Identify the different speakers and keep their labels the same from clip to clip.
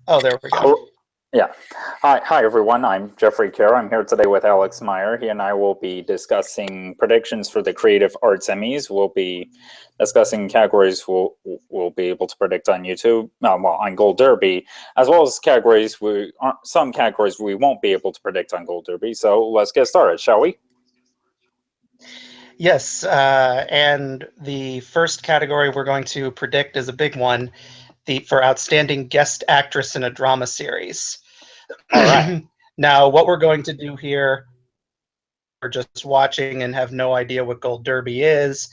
Speaker 1: Oh, there we go.
Speaker 2: Oh, yeah. Hi, everyone. I'm Jeffrey Kerr. I'm here today with Alex Meyer. He and I will be discussing predictions for the Creative Arts Emmys. We'll be discussing categories we'll be able to predict on YouTube, well, on Gold Derby, as well as some categories we won't be able to predict on Gold Derby. So let's get started, shall we?
Speaker 1: Yes, and the first category we're going to predict is a big one, for Outstanding Guest Actress in a Drama Series.
Speaker 2: All right.
Speaker 1: Now, what we're going to do here, we're just watching and have no idea what Gold Derby is.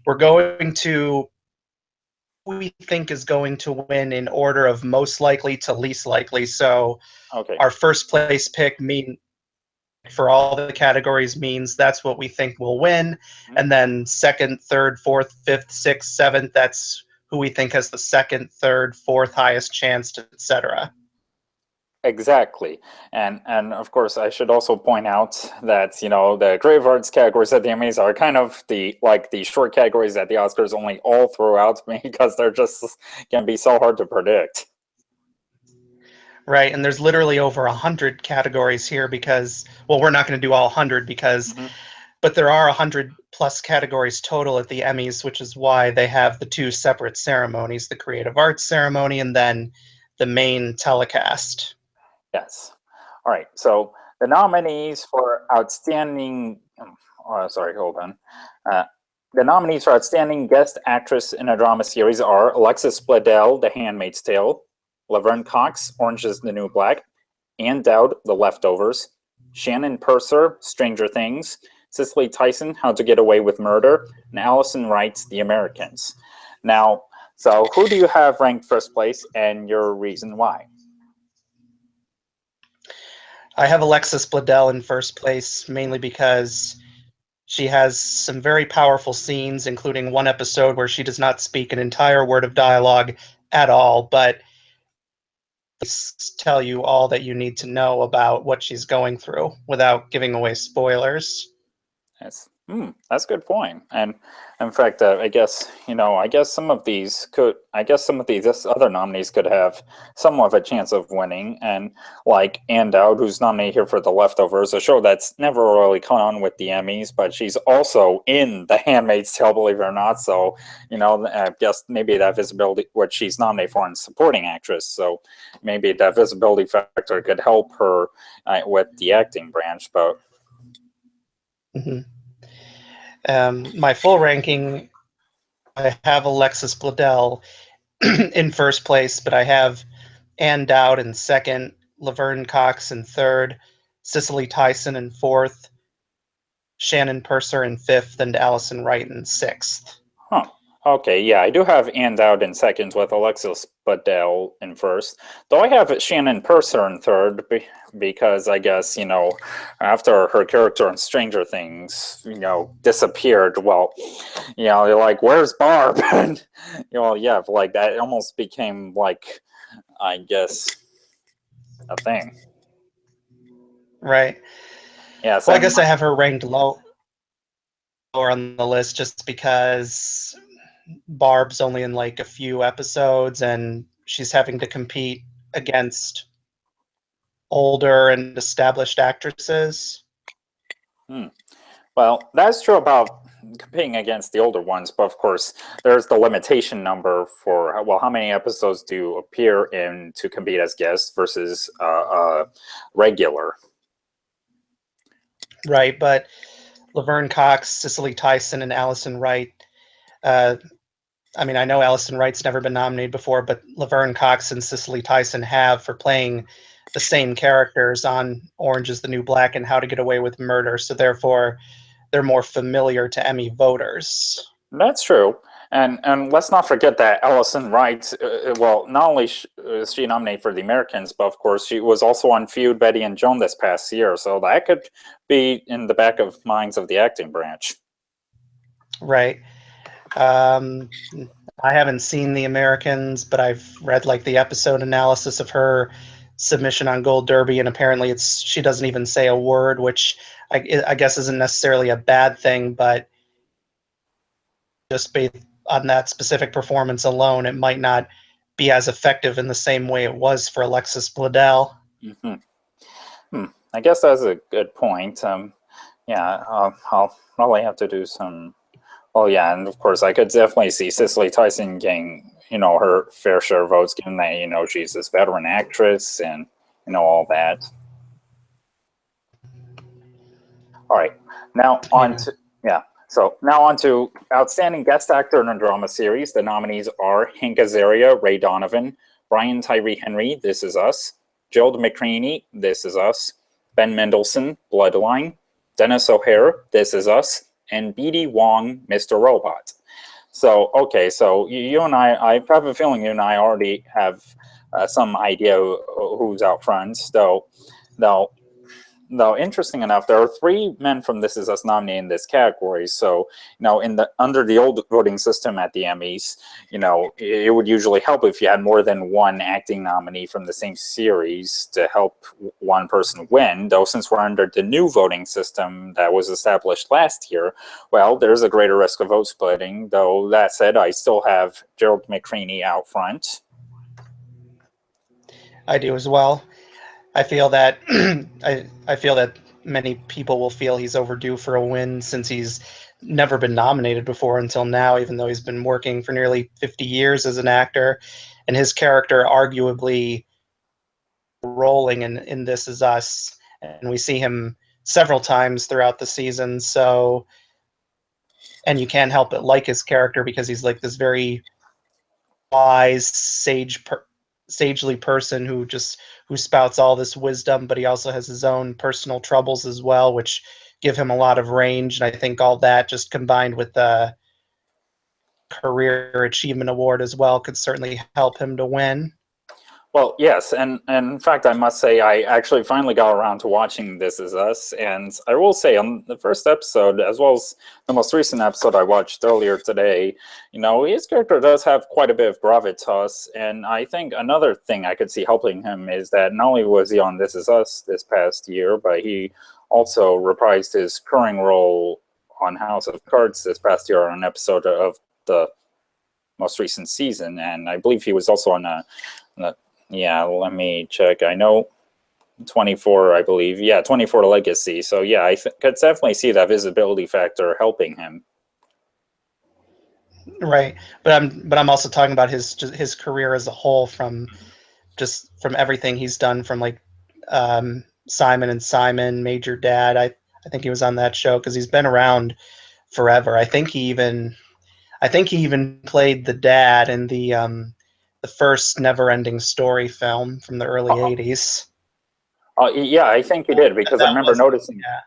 Speaker 1: We're going to we think is going to win in order of most likely to least likely. So
Speaker 2: Okay.
Speaker 1: our first place pick for all the categories means that's what we think will win. And then second, third, fourth, fifth, sixth, seventh, that's who we think has the second, third, fourth highest chance, etc.
Speaker 2: Exactly, and of course, I should also point out that the creative arts categories at the Emmys are kind of the short categories at the Oscars only all throughout because they're just can be so hard to predict.
Speaker 1: Right, and there's literally over 100 categories here because, well, we're not going to do all 100 but there are 100 plus categories total at the Emmys, which is why they have the two separate ceremonies, the Creative Arts ceremony and then the main telecast.
Speaker 2: Yes. All right. So the nominees for outstanding. Sorry, hold on. Uh, the nominees for outstanding guest actress in a drama series are Alexis Bledel, The Handmaid's Tale; Laverne Cox, Orange is the New Black; Ann Dowd, The Leftovers; Shannon Purser, Stranger Things; Cicely Tyson, How to Get Away with Murder; and Allison Wright's The Americans. Now, so who do you have ranked first place, and your reason why?
Speaker 1: I have Alexis Bledel in first place, mainly because she has some very powerful scenes, including one episode where she does not speak an entire word of dialogue at all, but tell you all that you need to know about what she's going through without giving away spoilers.
Speaker 2: That's a good point. And in fact, I guess some of these other nominees could have somewhat of a chance of winning. And like Ann Dowd, who's nominated here for The Leftovers, a show that's never really caught on with the Emmys, but she's also in The Handmaid's Tale, believe it or not. So, I guess maybe that visibility, what she's nominated for in supporting actress. So maybe that visibility factor could help her with the acting branch, but.
Speaker 1: Mm-hmm. My full ranking, I have Alexis Bledel in first place, but I have Ann Dowd in second, Laverne Cox in third, Cicely Tyson in fourth, Shannon Purser in fifth, and Allison Wright in sixth.
Speaker 2: Huh. Okay, yeah, I do have Ann Dowd in second with Alexis Bledel in first. Though I have Shannon Purser in third because I guess, after her character in Stranger Things, disappeared, well, you're like, where's Barb? And, yeah, like that it almost became like, I guess, a thing.
Speaker 1: Right.
Speaker 2: Yes,
Speaker 1: Well, I guess I have her ranked lower on the list just because Barb's only in like a few episodes and she's having to compete against older and established actresses.
Speaker 2: Well, that's true about competing against the older ones, but of course, there's the limitation number for, well, how many episodes do you appear in to compete as guests versus regular.
Speaker 1: Right, but Laverne Cox, Cicely Tyson, and Allison Wright. I know Allison Wright's never been nominated before, but Laverne Cox and Cicely Tyson have for playing the same characters on Orange is the New Black and How to Get Away with Murder. So therefore, they're more familiar to Emmy voters.
Speaker 2: That's true. And let's not forget that Allison Wright, well, not only is she nominated for The Americans, but of course she was also on Feud, Betty and Joan this past year. So that could be in the back of minds of the acting branch.
Speaker 1: Right. I haven't seen The Americans, but I've read like the episode analysis of her submission on Gold Derby, and apparently she doesn't even say a word, which I guess isn't necessarily a bad thing, but just based on that specific performance alone, it might not be as effective in the same way it was for Alexis Bledel.
Speaker 2: I guess that's a good point. Yeah, I'll probably have to do some. Oh yeah, and of course I could definitely see Cicely Tyson getting her fair share of votes, given that she's this veteran actress and all that. All right, now on to So now on to outstanding guest actor in a drama series. The nominees are Hank Azaria, Ray Donovan, Brian Tyree Henry, This Is Us, Gerald McCraney, This Is Us, Ben Mendelsohn, Bloodline, Dennis O'Hare, This Is Us, and B.D. Wong, Mr. Robot. So, okay, so you and I have a feeling you and I already have some idea who's out front, though, interesting enough, there are 3 men from This Is Us nominated in this category. So, under the old voting system at the Emmys, it would usually help if you had more than one acting nominee from the same series to help one person win. Though, since we're under the new voting system that was established last year, well, there's a greater risk of vote splitting. Though, that said, I still have Gerald McCraney out front.
Speaker 1: I do as well. I feel that I feel that many people will feel he's overdue for a win since he's never been nominated before until now, even though he's been working for nearly 50 years as an actor, and his character arguably rolling in This Is Us, and we see him several times throughout the season. So, and you can't help but like his character because he's like this very wise, sagely person who spouts all this wisdom, but he also has his own personal troubles as well, which give him a lot of range. And I think all that just combined with the career achievement award as well could certainly help him to win.
Speaker 2: Well, yes, and in fact, I must say I actually finally got around to watching This Is Us, and I will say on the first episode, as well as the most recent episode I watched earlier today, his character does have quite a bit of gravitas, and I think another thing I could see helping him is that not only was he on This Is Us this past year, but he also reprised his recurring role on House of Cards this past year on an episode of the most recent season, and I believe he was also on a yeah, let me check. I know 24, I believe. Yeah, 24 Legacy. So yeah, I could definitely see that visibility factor helping him.
Speaker 1: Right, but I'm also talking about his career as a whole, from everything he's done, from like Simon and Simon, Major Dad. I think he was on that show because he's been around forever. I think he even played the dad in the first Never-Ending Story film from the early 80s.
Speaker 2: Yeah, I think he did, because I remember noticing.
Speaker 1: Yeah.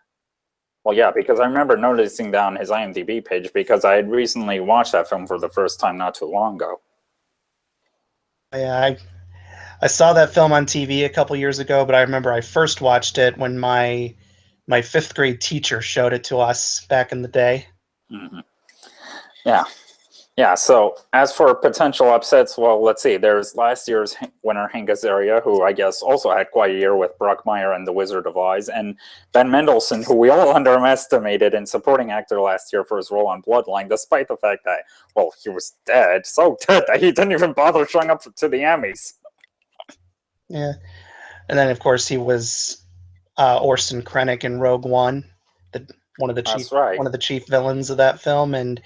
Speaker 2: Well, yeah, because I remember noticing down his IMDb page, because I had recently watched that film for the first time not too long ago.
Speaker 1: Yeah, I saw that film on TV a couple years ago, but I remember I first watched it when my 5th grade teacher showed it to us back in the day.
Speaker 2: Mm-hmm. Yeah. Yeah, so as for potential upsets, well, let's see. There's last year's winner, Hank Azaria, who I guess also had quite a year with Brockmire and The Wizard of Oz, and Ben Mendelsohn, who we all underestimated in supporting actor last year for his role on Bloodline, despite the fact that, well, he was dead, so dead that he didn't even bother showing up to the Emmys.
Speaker 1: Yeah, and then of course he was Orson Krennic in Rogue One, one of the chief villains of that film, and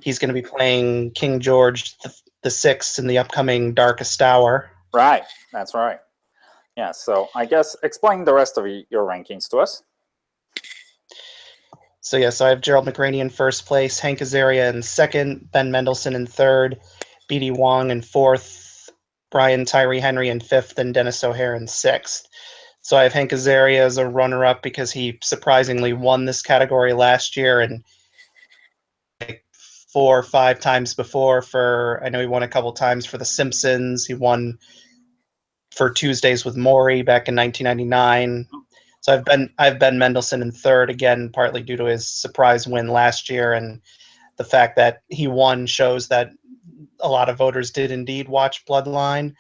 Speaker 1: he's going to be playing King George the Sixth in the upcoming Darkest Hour.
Speaker 2: Right, that's right. Yeah, so I guess explain the rest of your rankings to us.
Speaker 1: So yes, I have Gerald McCraney in first place, Hank Azaria in second, Ben Mendelsohn in third, B.D. Wong in fourth, Brian Tyree Henry in fifth, and Dennis O'Hare in sixth. So I have Hank Azaria as a runner-up because he surprisingly won this category last year, and like 4 or 5 times before I know he won a couple times for The Simpsons. He won for Tuesdays with Maury back in 1999. So I've Ben Mendelsohn in third, again, partly due to his surprise win last year, and the fact that he won shows that a lot of voters did indeed watch Bloodline.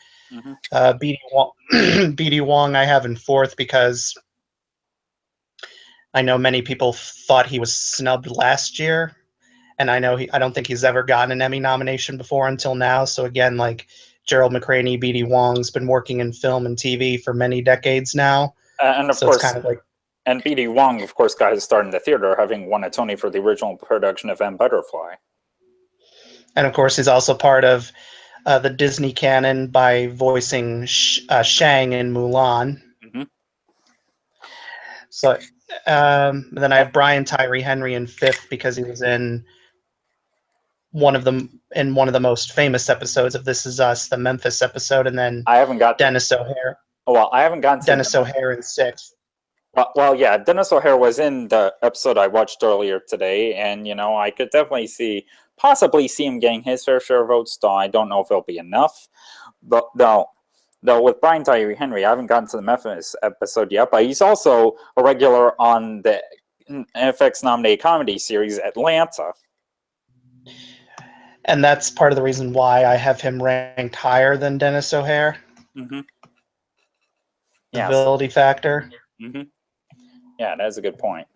Speaker 1: B.D. Wong I have in fourth because I know many people thought he was snubbed last year, and I don't think he's ever gotten an Emmy nomination before until now. So again, like Gerald McCraney, B.D. Wong's been working in film and TV for many decades now.
Speaker 2: And of
Speaker 1: So
Speaker 2: course,
Speaker 1: it's kind of like,
Speaker 2: and B.D. Wong, of course, got his start in the theater, having won a Tony for the original production of M. Butterfly.
Speaker 1: and of course, he's also part of the Disney canon by voicing Shang in Mulan.
Speaker 2: Mm-hmm.
Speaker 1: So then I have Brian Tyree Henry in fifth because he was in one of the most famous episodes of This Is Us, the Memphis episode, and then
Speaker 2: I haven't got
Speaker 1: Dennis O'Hare.
Speaker 2: Well, I haven't gotten to
Speaker 1: Dennis O'Hare in sixth.
Speaker 2: Well, yeah, Dennis O'Hare was in the episode I watched earlier today, and I could definitely possibly see him getting his fair share of votes. Though I don't know if it'll be enough. But though with Brian Tyree Henry, I haven't gotten to the Memphis episode yet, but he's also a regular on the FX nominated comedy series Atlanta.
Speaker 1: And that's part of the reason why I have him ranked higher than Dennis O'Hare.
Speaker 2: Mm-hmm.
Speaker 1: The civility factor.
Speaker 2: Mm-hmm. Yeah, that's a good point.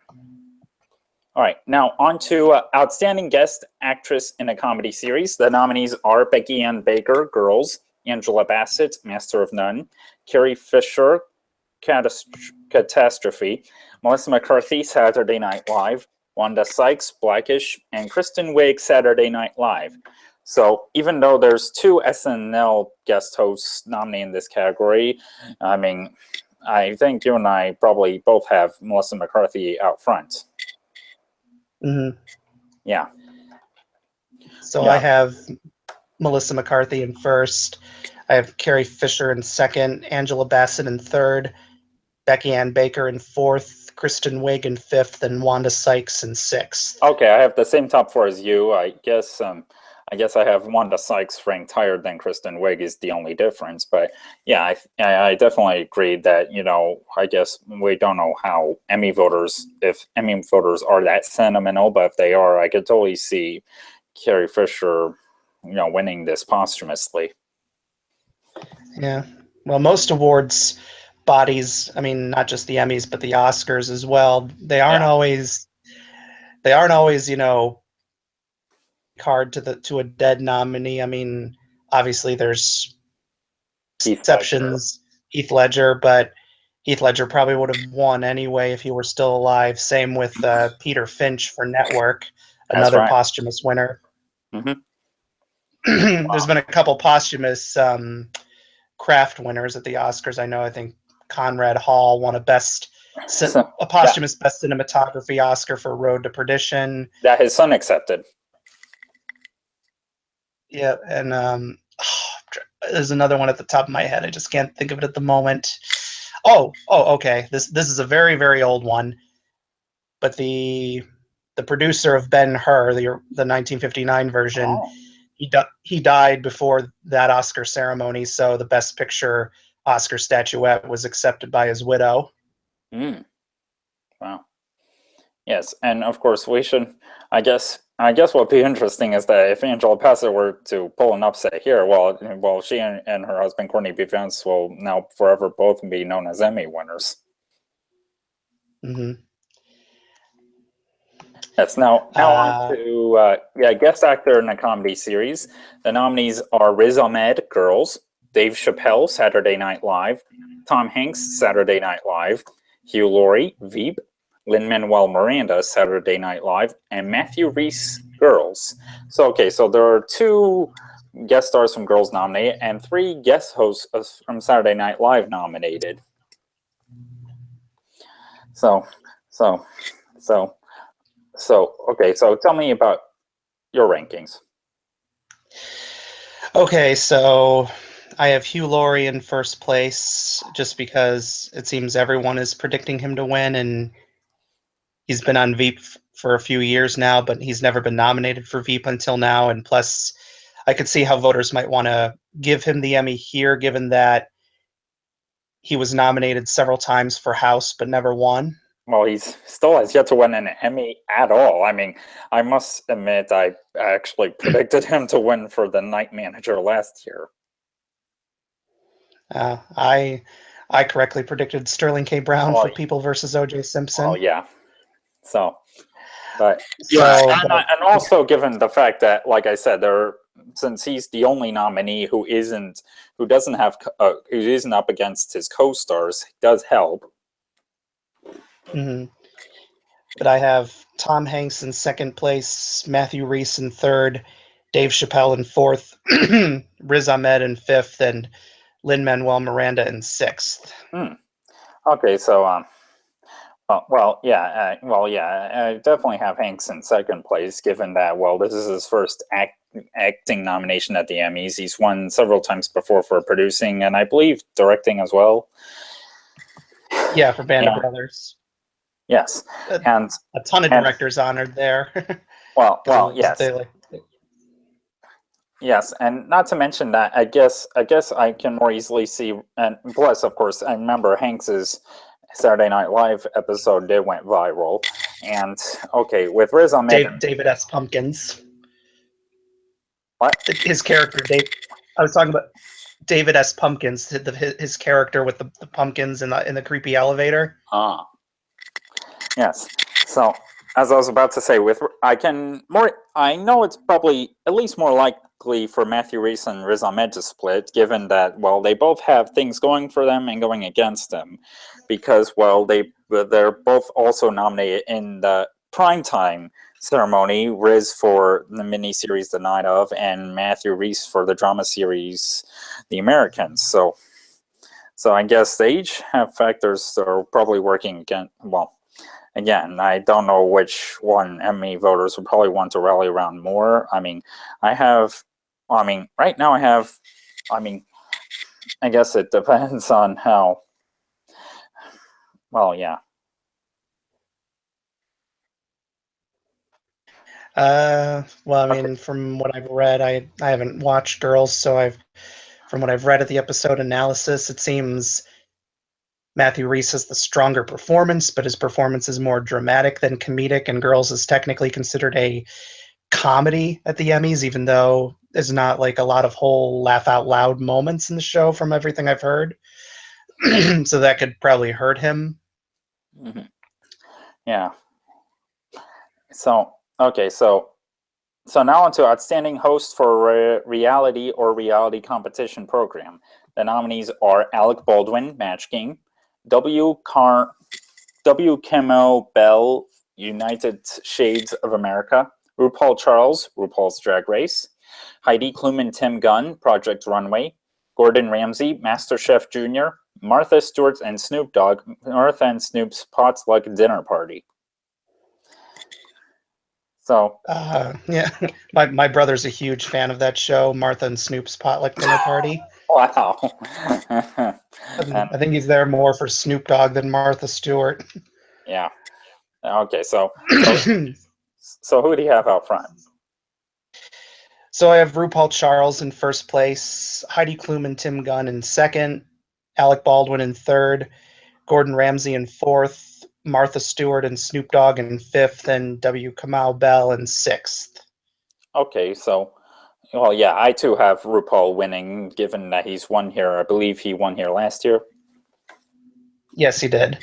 Speaker 2: All right, now on to Outstanding Guest Actress in a Comedy Series. The nominees are Becky Ann Baker, Girls; Angela Bassett, Master of None; Carrie Fisher, Catastrophe; Melissa McCarthy, Saturday Night Live; Wanda Sykes, Blackish; and Kristen Wiig, Saturday Night Live. So even though there's 2 SNL guest hosts nominated in this category, I mean, I think you and I probably both have Melissa McCarthy out front.
Speaker 1: Mm-hmm.
Speaker 2: Yeah.
Speaker 1: So I have Melissa McCarthy in first. I have Carrie Fisher in second, Angela Bassett in third, Becky Ann Baker in fourth, Kristen Wiig in fifth, and Wanda Sykes in sixth.
Speaker 2: Okay, I have the same top 4 as you. I guess I have Wanda Sykes ranked higher than Kristen Wiig is the only difference. But yeah, I definitely agree that, I guess we don't know how if Emmy voters are that sentimental, but if they are, I could totally see Carrie Fisher, winning this posthumously.
Speaker 1: Yeah. Well, most awards bodies, I mean, not just the Emmys, but the Oscars as well, they aren't always, card to a dead nominee. I mean, obviously there's exceptions. Heath Ledger, but Heath Ledger probably would have won anyway if he were still alive. Same with Peter Finch for Network, another posthumous winner.
Speaker 2: Mm-hmm.
Speaker 1: There's been a couple posthumous craft winners at the Oscars. I think Conrad Hall won a posthumous Best Cinematography Oscar for Road to Perdition.
Speaker 2: That his son accepted.
Speaker 1: Yeah, and there's another one at the top of my head. I just can't think of it at the moment. Oh, okay. This is a very, very old one, but the producer of Ben-Hur, the 1959 version, he died before that Oscar ceremony, so the Best Picture Oscar statuette was accepted by his widow.
Speaker 2: Wow. Yes, and of course we should. I guess what would be interesting is that if Angela Bassett were to pull an upset here, well, she and her husband Courtney B. Vance will now forever both be known as Emmy winners.
Speaker 1: Mm-hmm.
Speaker 2: Yes. Now on to guest actor in a comedy series. The nominees are Riz Ahmed, Girls; Dave Chappelle, Saturday Night Live; Tom Hanks, Saturday Night Live; Hugh Laurie, Veep; Lin-Manuel Miranda, Saturday Night Live; and Matthew Rhys, Girls. So there are 2 guest stars from Girls nominated and 3 guest hosts from Saturday Night Live nominated. So tell me about your rankings.
Speaker 1: Okay, so I have Hugh Laurie in first place just because it seems everyone is predicting him to win, and he's been on Veep for a few years now, but he's never been nominated for Veep until now. And plus, I could see how voters might want to give him the Emmy here, given that he was nominated several times for House but never won.
Speaker 2: Well, he still has yet to win an Emmy at all. I mean, I must admit, I actually predicted him to win for The Night Manager last year.
Speaker 1: I correctly predicted Sterling K. Brown for People versus O.J. Simpson.
Speaker 2: Oh, yeah. And also given the fact that, like I said, there since he's the only nominee who isn't who isn't up against his co-stars, does help.
Speaker 1: Hmm. But I have Tom Hanks in second place, Matthew Rhys in third, Dave Chappelle in fourth, Riz Ahmed in fifth, and Lin-Manuel Miranda in sixth.
Speaker 2: Okay, so I definitely have Hanks in second place, given that this is his first acting nomination at the Emmys. He's won several times before for producing, and I believe directing as well.
Speaker 1: Yeah, for Band of Brothers.
Speaker 2: Yes, and
Speaker 1: a ton of directors honored there.
Speaker 2: Yes. Yes, and not to mention that I guess I can more easily see, and plus, of course, I remember Hanks's Saturday Night Live episode went viral, and okay, with Riz Ahmed,
Speaker 1: David S. Pumpkins.
Speaker 2: What?
Speaker 1: His character, I was talking about David S. Pumpkins, his character with the pumpkins in the creepy elevator.
Speaker 2: Yes. So, as I was about to say, I know it's probably at least more likely for Matthew Rhys and Riz Ahmed to split, given that they both have things going for them and going against them, because they're both also nominated in the primetime ceremony. Riz for the miniseries The Night Of, and Matthew Rhys for the drama series The Americans. So I guess they each have factors that are probably working against. Again, I don't know which one Emmy voters would probably want to rally around more. Right now I guess it depends on how, yeah.
Speaker 1: From what I've read, I haven't watched Girls, so from what I've read at the episode analysis, it seems Matthew Rhys has the stronger performance, but his performance is more dramatic than comedic, and Girls is technically considered a comedy at the Emmys, even though there's not like a lot of whole laugh out loud moments in the show from everything I've heard. So that could probably hurt him.
Speaker 2: Mm-hmm. Yeah. So now on to Outstanding Host for Reality or Reality Competition Program. The nominees are Alec Baldwin, Match Game, W. Kamau Bell, United Shades of America, RuPaul Charles, RuPaul's Drag Race, Heidi Klum and Tim Gunn, Project Runway, Gordon Ramsay, MasterChef Jr., Martha Stewart and Snoop Dogg, Martha and Snoop's Potluck Dinner Party. So
Speaker 1: yeah, my brother's a huge fan of that show, Martha and Snoop's Potluck Dinner Party.
Speaker 2: Wow.
Speaker 1: I think he's there more for Snoop Dogg than Martha Stewart.
Speaker 2: Yeah. Okay, so who do you have out front?
Speaker 1: So I have RuPaul Charles in first place, Heidi Klum and Tim Gunn in second, Alec Baldwin in third, Gordon Ramsay in fourth, Martha Stewart and Snoop Dogg in fifth, and W. Kamau Bell in sixth.
Speaker 2: Okay, so, I too have RuPaul winning, given that he's won here. I believe he won here last year.
Speaker 1: Yes, he did.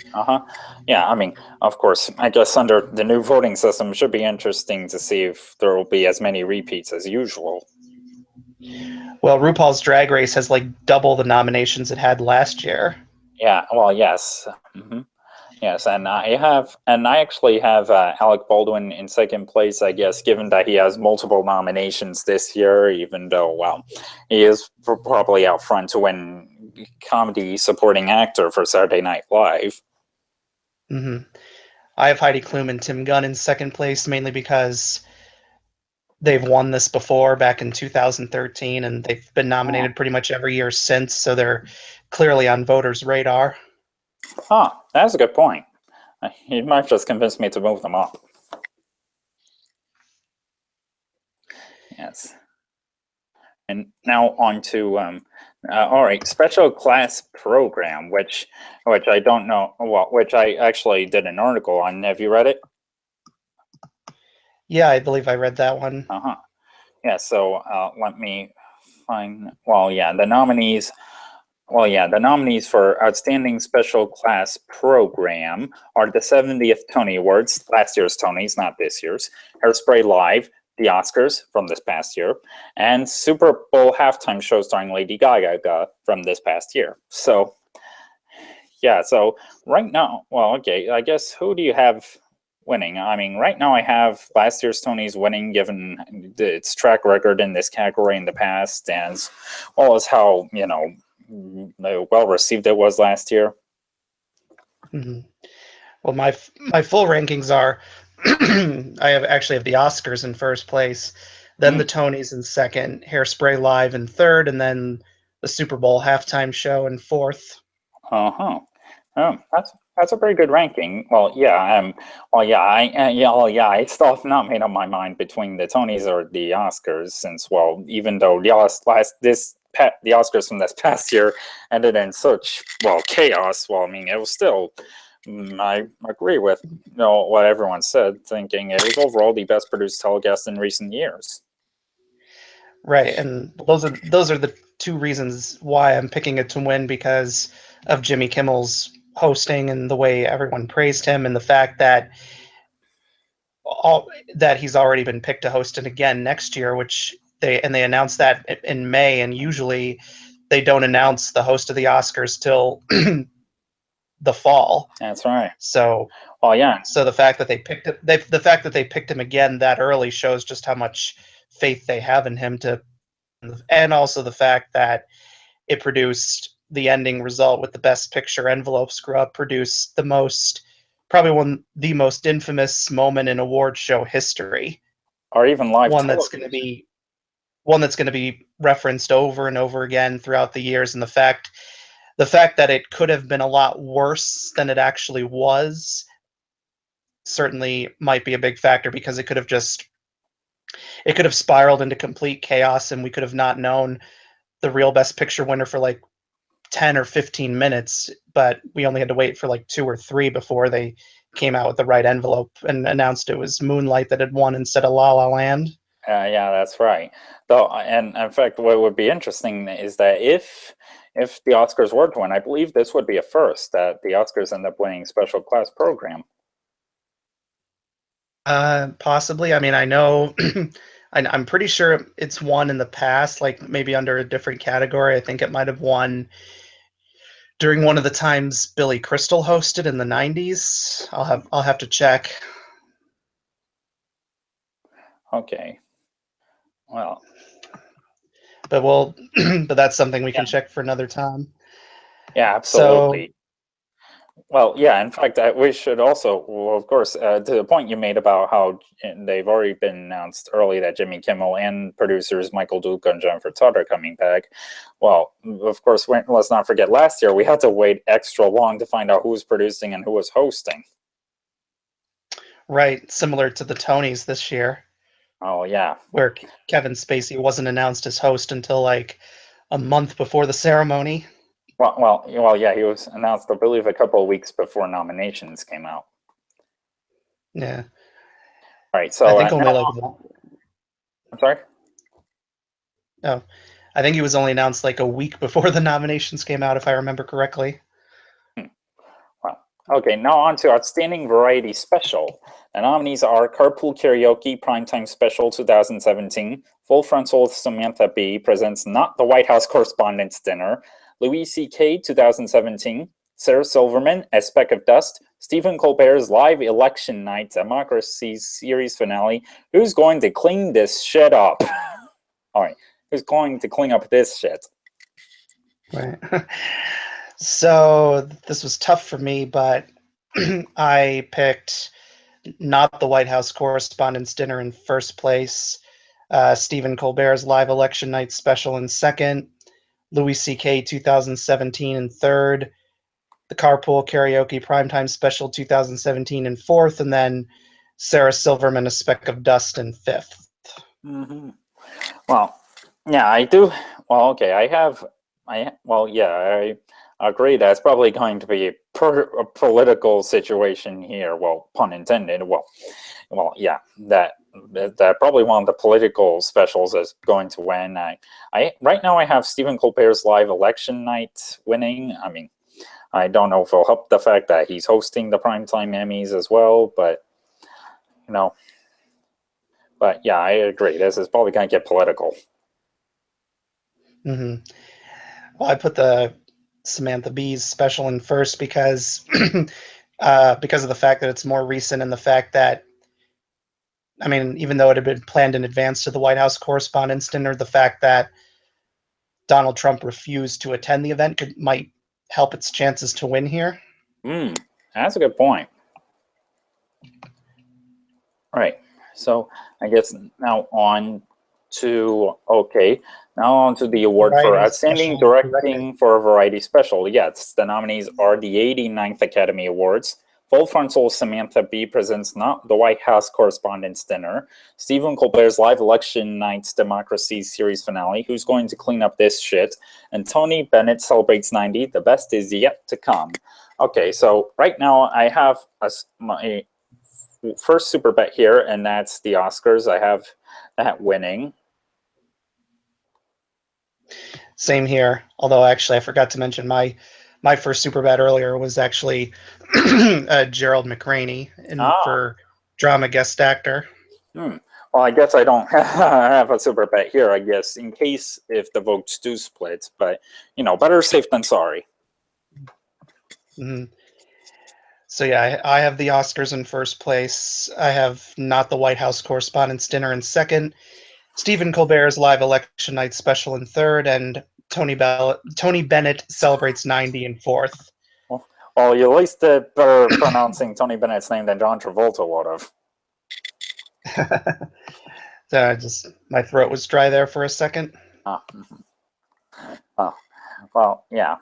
Speaker 2: Yeah, of course, I guess under the new voting system, it should be interesting to see if there will be as many repeats as usual.
Speaker 1: Well, RuPaul's Drag Race has double the nominations it had last year.
Speaker 2: Yeah, yes. Mm-hmm. Yes, and I actually have Alec Baldwin in second place, I guess, given that he has multiple nominations this year, even though, he is probably out front to win comedy supporting actor for Saturday Night Live.
Speaker 1: Mm-hmm. I have Heidi Klum and Tim Gunn in second place, mainly because they've won this before back in 2013, and they've been nominated pretty much every year since, so they're clearly on voters' radar.
Speaker 2: That's a good point. You might just convince me to move them up. Yes. And now on to, all right, special class program, which I don't know, which I actually did an article on. Have you read it?
Speaker 1: Yeah, I believe I read that one.
Speaker 2: Yeah, so let me find, the nominees. The nominees for Outstanding Special Class Program are the 70th Tony Awards, last year's Tonys, not this year's, Hairspray Live, the Oscars from this past year, and Super Bowl halftime show starring Lady Gaga from this past year. So, yeah, so right now, well, okay, I guess who do you have winning? I mean, right now I have last year's Tony's winning, given its track record in this category in the past, and as well as how, you know, well received it was last year.
Speaker 1: Mm-hmm. Well, my full rankings are I actually have the Oscars in first place, then the Tonys in second, Hairspray Live in third, and then the Super Bowl halftime show in fourth.
Speaker 2: Uh-huh. That's a pretty good ranking. Well, yeah, I still have not made up my mind between the Tonys or the Oscars, since, well, even though the Oscars from this past year ended in such, well, chaos, well, I mean, it was still, I agree with, you know, what everyone said, thinking it was overall the best produced telecast in recent years.
Speaker 1: Right, and those are the two reasons why I'm picking it to win, because of Jimmy Kimmel's hosting and the way everyone praised him, and the fact that he's already been picked to host it again next year, which they announced that in May, and usually they don't announce the host of the Oscars till the fall.
Speaker 2: That's right.
Speaker 1: So,
Speaker 2: Oh, yeah.
Speaker 1: so the fact that they picked it, the fact that they picked him again that early shows just how much faith they have in him to, and also the fact that it produced the ending result with the Best Picture envelope screw-up, produced probably the most infamous moment in award show history.
Speaker 2: Or even live
Speaker 1: One that's
Speaker 2: television.
Speaker 1: going to be one that's going to be referenced over and over again throughout the years, and the fact that it could have been a lot worse than it actually was certainly might be a big factor, because it could have spiraled into complete chaos, and we could have not known the real Best Picture winner for like 10 or 15 minutes, but we only had to wait for like 2 or 3 before they came out with the right envelope and announced it was Moonlight that had won instead of La La Land.
Speaker 2: Yeah, that's right. Though, and in fact, what would be interesting is that if the Oscars were to win, I believe this would be a first, that the Oscars end up winning special class program.
Speaker 1: Possibly. I mean, I know, I'm pretty sure it's won in the past, like maybe under a different category. I think it might have won during one of the times Billy Crystal hosted in the 90s. I'll have to check.
Speaker 2: Okay. Well,
Speaker 1: But but that's something we can check for another time.
Speaker 2: yeah,
Speaker 1: So,
Speaker 2: absolutely. Well, yeah, in fact, we should also, well, of course, to the point you made about how they've already been announced early that Jimmy Kimmel and producers Michael Duca and Jennifer Todd are coming back. Well, of course, let's not forget last year we had to wait extra long to find out who was producing and who was hosting.
Speaker 1: right, similar to the Tonys this year,
Speaker 2: Oh, yeah.
Speaker 1: where Kevin Spacey wasn't announced as host until like a month before the ceremony.
Speaker 2: Well, yeah, he was announced, I believe, a couple of weeks before nominations came out.
Speaker 1: Yeah.
Speaker 2: All right, so
Speaker 1: I think only
Speaker 2: I'm sorry?
Speaker 1: oh, I think he was only announced like a week before the nominations came out, if I remember correctly.
Speaker 2: Well, okay, now on to Outstanding Variety Special. The nominees are Carpool Karaoke Primetime Special 2017, Full Frontal with Samantha Bee presents Not the White House Correspondents' Dinner, Louis C.K. 2017, Sarah Silverman, A Speck of Dust, Stephen Colbert's Live Election Night Democracy's series finale, Who's Going to Clean This Shit Up? All right, who's going to clean up this shit?
Speaker 1: Right. So this was tough for me, but I picked Not the White House Correspondents' Dinner in first place, Stephen Colbert's Live Election Night Special in second, Louis C.K. 2017 in third, the Carpool Karaoke Primetime Special 2017 in fourth, and then Sarah Silverman, A Speck of Dust in fifth.
Speaker 2: Mm-hmm. Well, yeah, I do. Well, okay, I agree that it's probably going to be a political situation here. Well, pun intended. Well, yeah, that probably one of the political specials is going to win. I right now I have Stephen Colbert's Live Election Night winning. I mean, I don't know if it'll help the fact that he's hosting the primetime Emmys as well, but you know, But yeah, I agree. This is probably going to get political.
Speaker 1: Hmm. Well, I put the Samantha Bee's special in first because because of the fact that it's more recent and the fact that, I mean, even though it had been planned in advance to the White House Correspondents' Dinner, the fact that Donald Trump refused to attend the event might help its chances to win here.
Speaker 2: That's a good point. All right, so I guess now on to the award for
Speaker 1: Variety
Speaker 2: Outstanding
Speaker 1: Special
Speaker 2: Directing
Speaker 1: Writing.
Speaker 2: for a Variety Special. Yes, the nominees are the 89th Academy Awards. Full Frontal Samantha Bee presents Not the White House Correspondents' Dinner. Stephen Colbert's Live Election Night's Democracy series finale. Who's going to clean up this shit? And Tony Bennett celebrates 90. The best is yet to come. Okay, so right now I have my first super bet here, and that's the Oscars. I have that winning.
Speaker 1: Same here. Although actually, I forgot to mention my first super bet earlier was actually Gerald McRaney for drama guest actor.
Speaker 2: Well, I guess I don't have a super bet here, I guess, in case if the votes do split. But, better safe than sorry.
Speaker 1: Mm-hmm. So yeah, I have the Oscars in first place. I have Not the White House Correspondents' Dinner in second. Stephen Colbert's Live Election Night Special in third, and Tony Bennett Celebrates 90 in fourth.
Speaker 2: Well, you at least did better pronouncing Tony Bennett's name than John Travolta would have.
Speaker 1: So my throat was dry there for a second.
Speaker 2: Oh, well, yeah.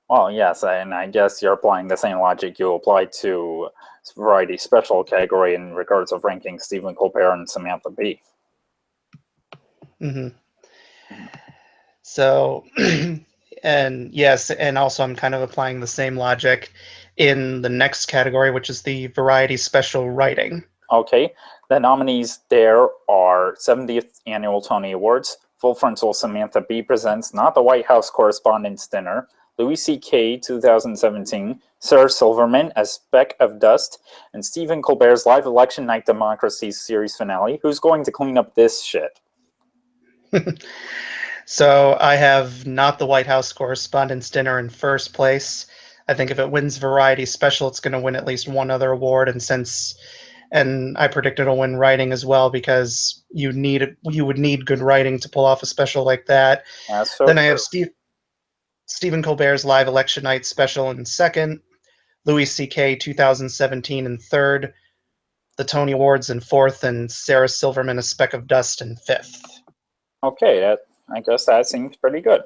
Speaker 2: Well, yes, and I guess you're applying the same logic you apply to Variety Special category in regards of ranking Stephen Colbert and Samantha Bee.
Speaker 1: Mm-hmm. So, and yes, and also I'm kind of applying the same logic in the next category, which is the Variety Special Writing.
Speaker 2: Okay, the nominees there are 70th Annual Tony Awards, Full Frontal Samantha Bee presents Not the White House Correspondents' Dinner, Louis C.K. 2017, Sarah Silverman as Speck of Dust, and Stephen Colbert's Live Election Night Democracy series finale. Who's going to clean up this shit?
Speaker 1: So I have Not the White House Correspondents' Dinner in first place. I think if it wins Variety Special, it's going to win at least one other award. And I predict it'll win writing as well because you would need good writing to pull off a special like that.
Speaker 2: That's so
Speaker 1: Then
Speaker 2: true.
Speaker 1: I have Stephen Colbert's Live Election Night Special in second, Louis C.K. 2017 in third, the Tony Awards in fourth, and Sarah Silverman, A Speck of Dust in fifth.
Speaker 2: Okay, I guess that seems pretty good.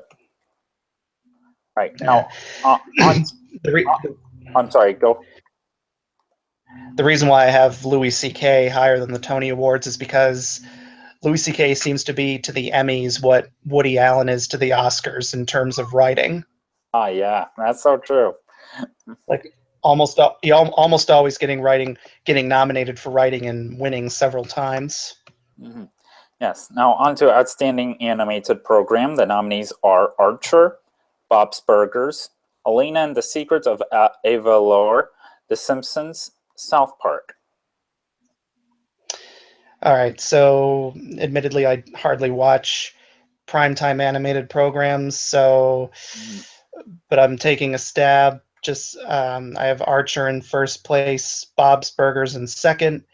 Speaker 2: Right, now, I'm sorry, go.
Speaker 1: The reason why I have Louis C.K. higher than the Tony Awards is because Louis C.K. seems to be to the Emmys what Woody Allen is to the Oscars in terms of writing.
Speaker 2: Yeah, that's so true.
Speaker 1: Like almost always getting nominated for writing and winning several times.
Speaker 2: Mm-hmm. Yes. Now on to Outstanding Animated Program. The nominees are Archer, Bob's Burgers, Elena and the Secrets of Avalor, The Simpsons, South Park.
Speaker 1: All right. So, admittedly, I hardly watch primetime animated programs. So, but I'm taking a stab. I have Archer in first place, Bob's Burgers in second,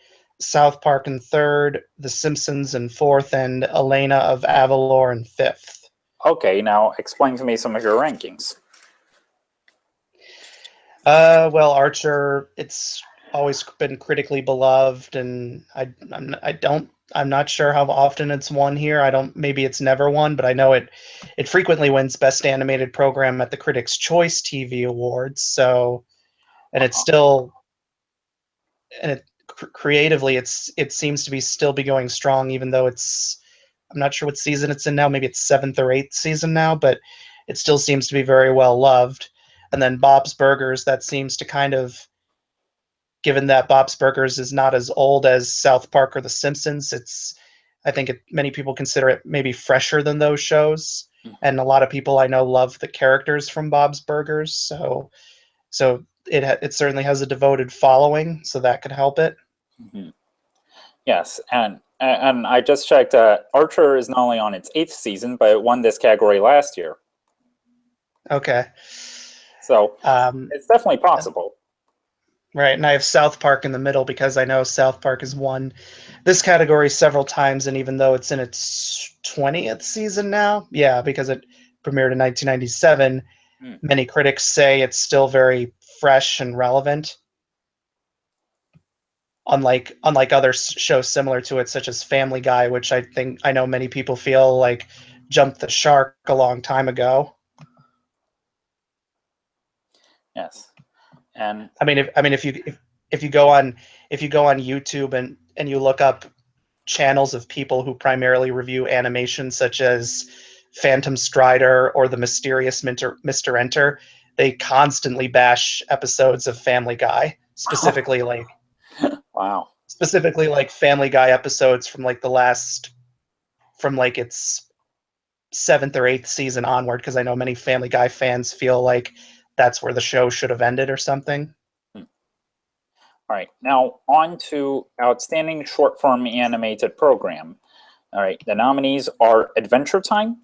Speaker 1: South Park in third, The Simpsons in fourth, and Elena of Avalor in fifth.
Speaker 2: Okay, now explain to me some of your rankings.
Speaker 1: Well, Archer, it's always been critically beloved, and I'm not sure how often it's won here. Maybe it's never won, but I know it frequently wins Best Animated Program at the Critics' Choice TV Awards. So, and it's still, and creatively, it seems to be still be going strong, even though I'm not sure what season it's in now. Maybe it's seventh or eighth season now, but it still seems to be very well loved. And then Bob's Burgers, that seems to kind of, given that Bob's Burgers is not as old as South Park or The Simpsons, many people consider it maybe fresher than those shows. And a lot of people I know love the characters from Bob's Burgers, so it certainly has a devoted following, so that could help it.
Speaker 2: Mm-hmm. Yes, and I just checked. Archer is not only on its 8th season, but it won this category last year.
Speaker 1: Okay.
Speaker 2: So
Speaker 1: Um,
Speaker 2: it's definitely possible.
Speaker 1: right, and I have South Park in the middle because I know South Park has won this category several times, and even though it's in its 20th season now, yeah, because it premiered in 1997,
Speaker 2: Hmm.
Speaker 1: many critics say it's still very fresh and relevant. Unlike other shows similar to it, such as Family Guy, which I know many people feel like jumped the shark a long time ago.
Speaker 2: Yes, and
Speaker 1: If you go on YouTube and you look up channels of people who primarily review animation, such as Phantom Strider or the Mysterious Mr. Enter, they constantly bash episodes of Family Guy,
Speaker 2: wow.
Speaker 1: specifically like Family Guy episodes from like from like its 7th or 8th season onward, because I know many Family Guy fans feel like that's where the show should have ended or something.
Speaker 2: Hmm. All right, now on to Outstanding Short Form Animated Program. All right, the nominees are Adventure Time,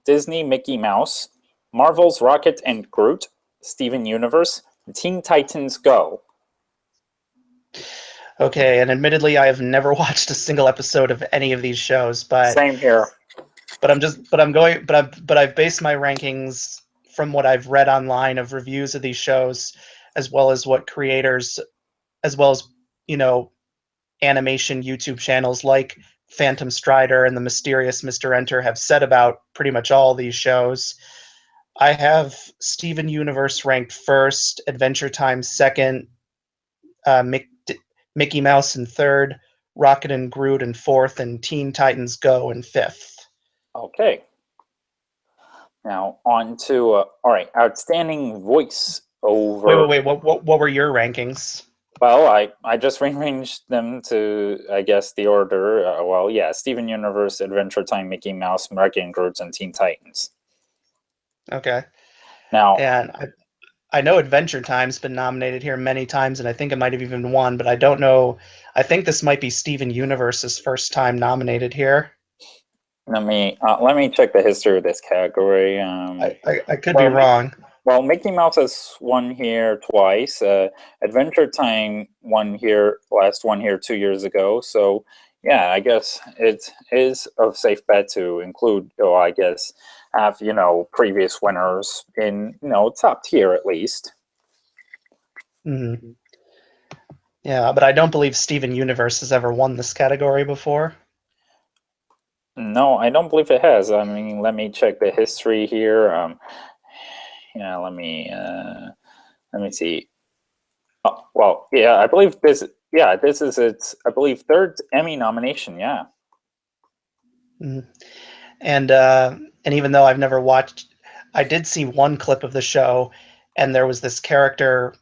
Speaker 2: Disney Mickey Mouse, Marvel's Rocket and Groot, Steven Universe, Teen Titans Go.
Speaker 1: Okay, and admittedly, I have never watched a single episode of any of these shows,
Speaker 2: Same here.
Speaker 1: but I've based my rankings from what I've read online of reviews of these shows, as well as what creators, as well as you know, animation YouTube channels like Phantom Strider and the Mysterious Mr. Enter have said about pretty much all these shows. I have Steven Universe ranked first, Adventure Time second, uh, Mick, Mickey Mouse in third, Rocket and Groot in fourth, and Teen Titans Go in fifth.
Speaker 2: Okay. Now on to all right, outstanding voice over.
Speaker 1: Wait. What were your rankings?
Speaker 2: Well, I just rearranged them to, I guess, the order. Well, yeah, Steven Universe, Adventure Time, Mickey Mouse, Rocket and Groot, and Teen Titans.
Speaker 1: Okay.
Speaker 2: Now,
Speaker 1: And I know Adventure Time's been nominated here many times, and I think it might have even won, but I don't know. I think this might be Steven Universe's first time nominated here.
Speaker 2: let me check the history of this category.
Speaker 1: I could be
Speaker 2: Well,
Speaker 1: wrong.
Speaker 2: well, Mickey Mouse has won here twice. Adventure Time won here, last one here 2 years ago. So, yeah, I guess it is a safe bet to include, or I guess, have, previous winners in, top tier at least.
Speaker 1: Mm-hmm. Yeah, but I don't believe Steven Universe has ever won this category before.
Speaker 2: No, I don't believe it has. I mean, let me check the history here. Yeah, let me see. Oh, well, yeah, I believe this. Yeah, this is its, I believe, third Emmy nomination. Yeah.
Speaker 1: Mm-hmm. And even though I've never watched, I did see one clip of the show, and there was this character.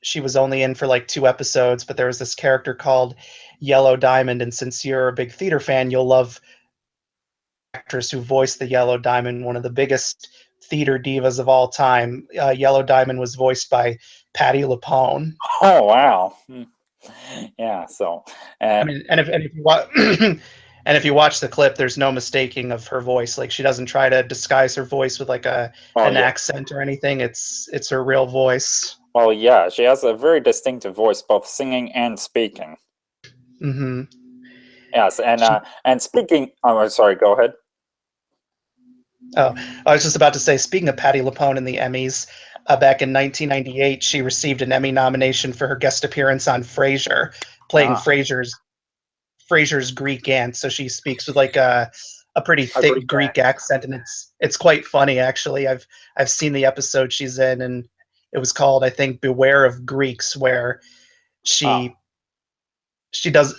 Speaker 1: She was only in for like 2 episodes, but there was this character called Yellow Diamond, and since you're a big theater fan, you'll love actress who voiced the Yellow Diamond, one of the biggest theater divas of all time. Yellow Diamond was voiced by Patti LuPone.
Speaker 2: Oh wow. Yeah. So,
Speaker 1: I mean, and if you watch and if you watch the clip, there's no mistaking of her voice. Like she doesn't try to disguise her voice with like
Speaker 2: oh
Speaker 1: an
Speaker 2: yeah.
Speaker 1: accent or anything. It's her real voice.
Speaker 2: Well, yeah, she has a very distinctive voice, both singing and speaking.
Speaker 1: Mm-hmm.
Speaker 2: Yes,
Speaker 1: She,
Speaker 2: and speaking. Oh, sorry. Go ahead.
Speaker 1: oh, I was just about to say. Speaking of Patti LuPone and the Emmys, back in 1998, she received an Emmy nomination for her guest appearance on Frasier, playing
Speaker 2: Ah,
Speaker 1: Frasier's Greek aunt. So she speaks with like a pretty
Speaker 2: a Greek
Speaker 1: thick Greek accent, and it's quite funny actually. I've seen the episode she's in, and it was called, I think, Beware of Greeks, where
Speaker 2: Ah.
Speaker 1: she she does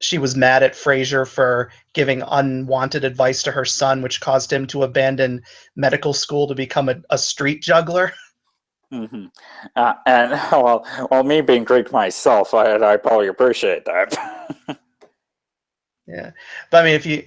Speaker 1: she was mad at Frasier for giving unwanted advice to her son, which caused him to abandon medical school to become a street juggler.
Speaker 2: Mm-hmm. And well, me being Greek myself, I probably appreciate that.
Speaker 1: Yeah, but I mean,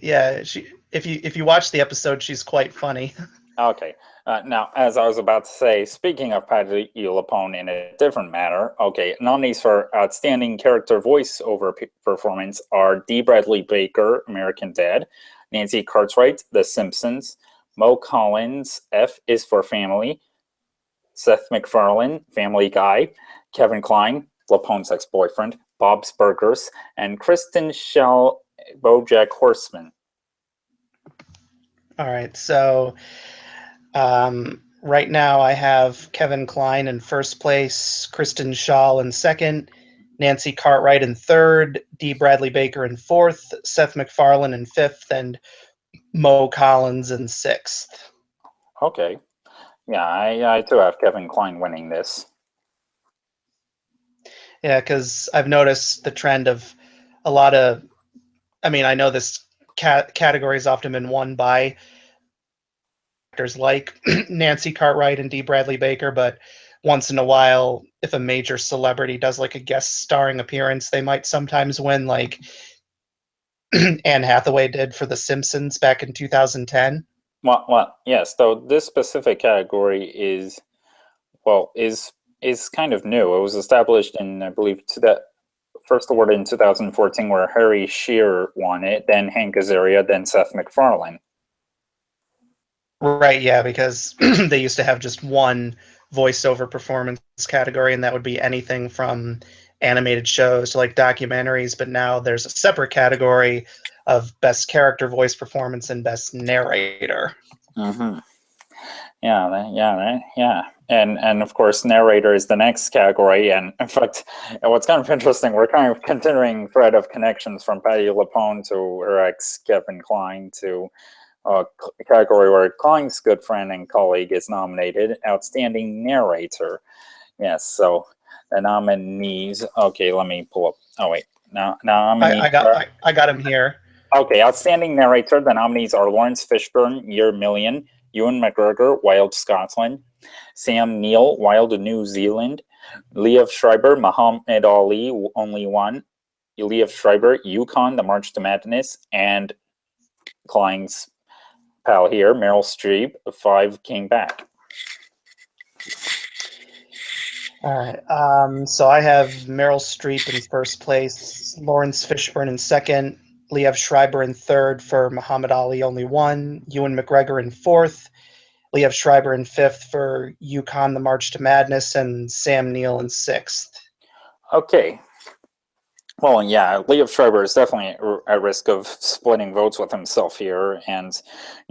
Speaker 1: if you watch the episode, she's quite funny.
Speaker 2: Okay. Now, as I was about to say, speaking of Patti LuPone in a different matter, okay, nominees for Outstanding Character Voiceover Performance are D. Bradley Baker, American Dad; Nancy Cartwright, The Simpsons; Mo Collins, F is for Family; Seth MacFarlane, Family Guy; Kevin Kline, LuPone's ex-boyfriend; Bob's Burgers; and Kristen Schell, BoJack Horseman.
Speaker 1: All right, so right now I have Kevin Kline in first place, Kristen Schaal in second, Nancy Cartwright in third, D. Bradley Baker in fourth, Seth MacFarlane in fifth, and Mo Collins in sixth.
Speaker 2: Okay. Yeah, I too have Kevin Kline winning this.
Speaker 1: Yeah, because I've noticed the trend of a lot of. I mean, I know this category has often been won by actors like Nancy Cartwright and D. Bradley Baker, but once in a while, if a major celebrity does like a guest starring appearance, they might sometimes win, like Anne Hathaway did for The Simpsons back in 2010.
Speaker 2: Well, yes. Though this specific category is well is kind of new. It was established in, I believe, to that first award in 2014, where Harry Shearer won it, then Hank Azaria, then Seth MacFarlane.
Speaker 1: Right, yeah, because they used to have just one voiceover performance category, and that would be anything from animated shows to like documentaries, but now there's a separate category of best character voice performance and best narrator.
Speaker 2: Mm-hmm. Yeah. And of course, narrator is the next category. And in fact, what's kind of interesting, we're kind of continuing thread of connections from Patti LuPone to her ex Kevin Kline to a category where Kline's good friend and colleague is nominated, Outstanding Narrator. Yes, so the nominees. Okay, let me pull up. Oh wait, now nominees.
Speaker 1: I got him here.
Speaker 2: Okay, Outstanding Narrator. The nominees are Lawrence Fishburne, Year Million; Ewan McGregor, Wild Scotland; Sam Neill, Wild New Zealand; Liev Schreiber, Muhammad Ali, Only One; Liev Schreiber, Yukon, The March to Madness; and Kline's pal here, Meryl Streep, Five Came Back.
Speaker 1: All right. So I have Meryl Streep in first place, Lawrence Fishburne in second, Liev Schreiber in third for Muhammad Ali Only One, Ewan McGregor in fourth, Liev Schreiber in fifth for Yukon The March to Madness, and Sam Neill in sixth.
Speaker 2: Okay. Well, yeah, Liev Schreiber is definitely at risk of splitting votes with himself here, and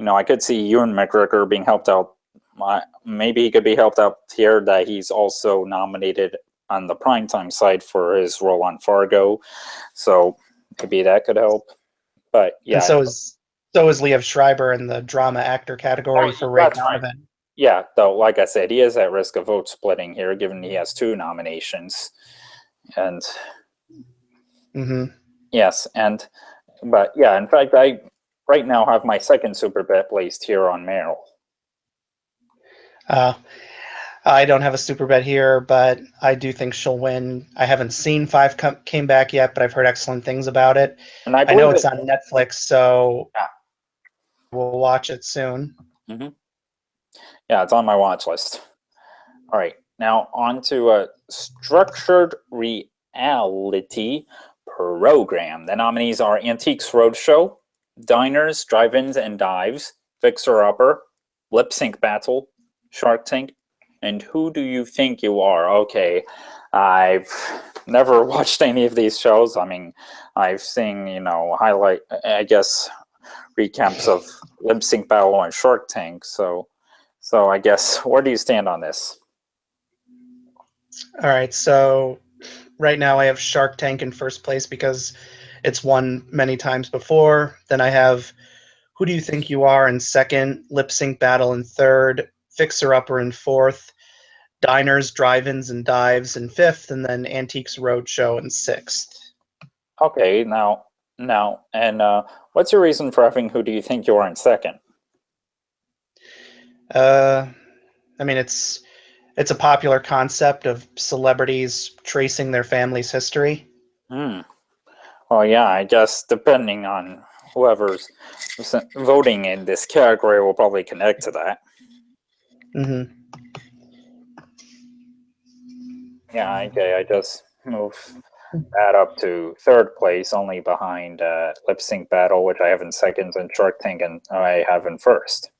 Speaker 2: I could see Ewan McGregor being helped out. Maybe he could be helped out here that he's also nominated on the primetime side for his role on Fargo, so maybe that could help. But yeah,
Speaker 1: And so is Liev Schreiber in the drama actor category for Ray
Speaker 2: that's right.
Speaker 1: Donovan.
Speaker 2: Yeah, though, like I said, he is at risk of vote splitting here, given he has two nominations, and.
Speaker 1: Mm-hmm.
Speaker 2: Yes, but yeah, in fact, I right now have my second super bet placed here on Meryl.
Speaker 1: I don't have a super bet here, but I do think she'll win. I haven't seen Came Back yet, but I've heard excellent things about it.
Speaker 2: And I
Speaker 1: I know
Speaker 2: believe
Speaker 1: it's on Netflix, so
Speaker 2: Yeah.
Speaker 1: we'll watch it soon.
Speaker 2: Mm-hmm. Yeah, it's on my watch list. All right, now on to a structured reality program. The nominees are Antiques Roadshow, Diners, Drive-Ins and Dives, Fixer Upper, Lip Sync Battle, Shark Tank, and Who Do You Think You Are? Okay, I've never watched any of these shows. I mean, I've seen, highlight, I guess, recaps of Lip Sync Battle and Shark Tank. So I guess, where do you stand on this?
Speaker 1: All right, so right now I have Shark Tank in first place because it's won many times before. Then I have Who Do You Think You Are in second, Lip Sync Battle in third, Fixer Upper in fourth, Diners, Drive-Ins, and Dives in fifth, and then Antiques Roadshow in sixth.
Speaker 2: Okay, and what's your reason for having Who Do You Think You Are in second?
Speaker 1: I mean, it's a popular concept of celebrities tracing their family's history.
Speaker 2: Hmm. Well, yeah, I guess depending on whoever's voting in this category will probably connect to that.
Speaker 1: Hmm.
Speaker 2: Yeah, okay, I just moved that up to third place, only behind Lip Sync Battle, which I have in second, and Shark Tank, and I have in first.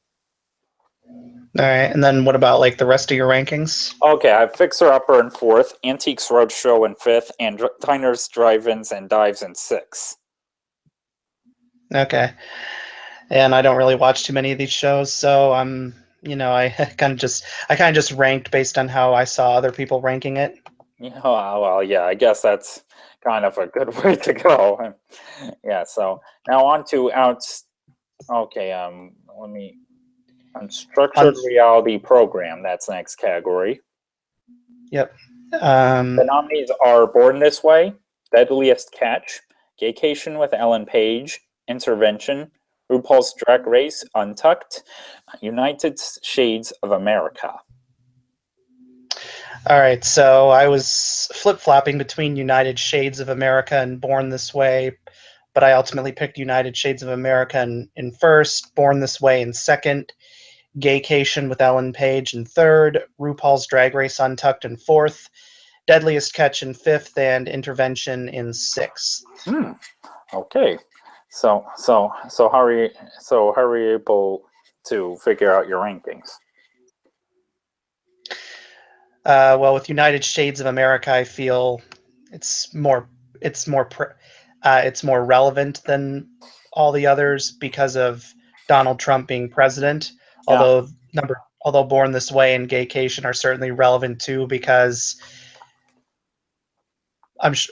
Speaker 1: All right, and then what about like the rest of your rankings?
Speaker 2: Okay, I have Fixer Upper in fourth, Antiques Roadshow in fifth, and Diners, Drive-Ins, and Dives in sixth.
Speaker 1: Okay, and I don't really watch too many of these shows, so I I kind of just ranked based on how I saw other people ranking it.
Speaker 2: Yeah, well, yeah, I guess that's kind of a good way to go. Yeah, so now on to okay, let me unstructured
Speaker 1: On,
Speaker 2: reality program. That's the next category.
Speaker 1: yep.
Speaker 2: The nominees are Born This Way, Deadliest Catch, Gaycation with Ellen Page, Intervention, RuPaul's Drag Race, Untucked, United Shades of America.
Speaker 1: All right, so I was flip-flopping between United Shades of America and Born This Way, but I ultimately picked United Shades of America in first, Born This Way in second, Gaycation with Ellen Page in third, RuPaul's Drag Race Untucked in fourth, Deadliest Catch in fifth, and Intervention in sixth.
Speaker 2: Okay, so how are you able to figure out your rankings?
Speaker 1: Well, with United Shades of America, I feel it's more it's more it's more relevant than all the others because of Donald Trump being president.
Speaker 2: Yeah.
Speaker 1: Although Born This Way and Gaycation are certainly relevant too because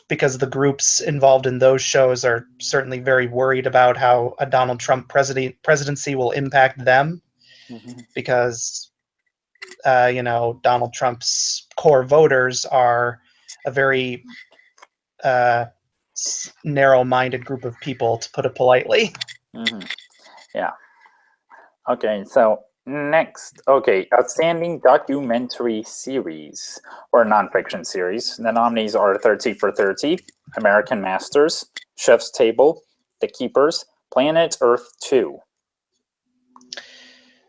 Speaker 1: because the groups involved in those shows are certainly very worried about how a Donald Trump presidency will impact them because Donald Trump's core voters are a very uh, narrow-minded group of people, to put it politely.
Speaker 2: Yeah. Okay, so next, okay, outstanding documentary series or nonfiction series. The nominees are 30 for 30, American Masters, Chef's Table, The Keepers, Planet Earth 2.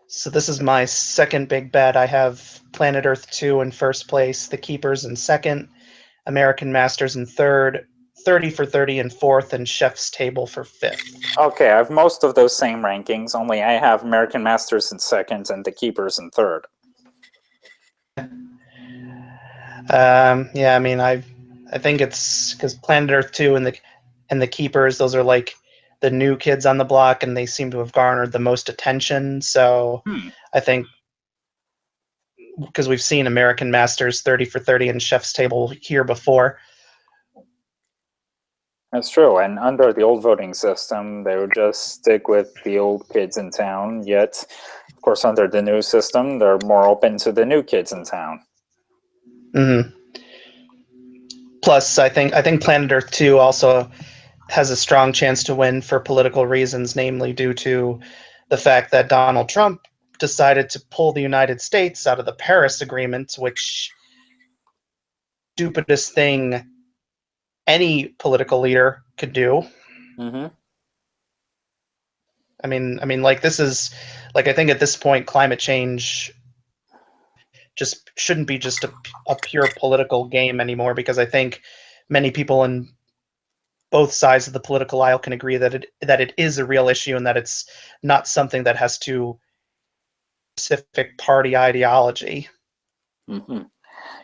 Speaker 1: So this is my second big bet. I have Planet Earth 2 in first place, The Keepers in second, American Masters in third, 30 for 30 in fourth, and Chef's Table for fifth.
Speaker 2: Okay, I have most of those same rankings, only I have American Masters in second and The Keepers in third.
Speaker 1: Yeah, I mean, I think it's because Planet Earth 2 and the Keepers, those are like the new kids on the block, and they seem to have garnered the most attention. So I think because we've seen American Masters 30 for 30 and Chef's Table here before.
Speaker 2: That's true, and under the old voting system, they would just stick with the old kids in town, yet, of course, under the new system, they're more open to the new kids in town.
Speaker 1: Mm-hmm. Plus, I think Planet Earth 2 also has a strong chance to win for political reasons, namely due to the fact that Donald Trump decided to pull the United States out of the Paris Agreement, which stupidest thing any political leader could do.
Speaker 2: Mm-hmm.
Speaker 1: Like this is like I think at this point climate change just shouldn't be just a pure political game anymore because I think many people in both sides of the political aisle can agree that it is a real issue and that it's not something that has to specific party ideology.
Speaker 2: Mm-hmm.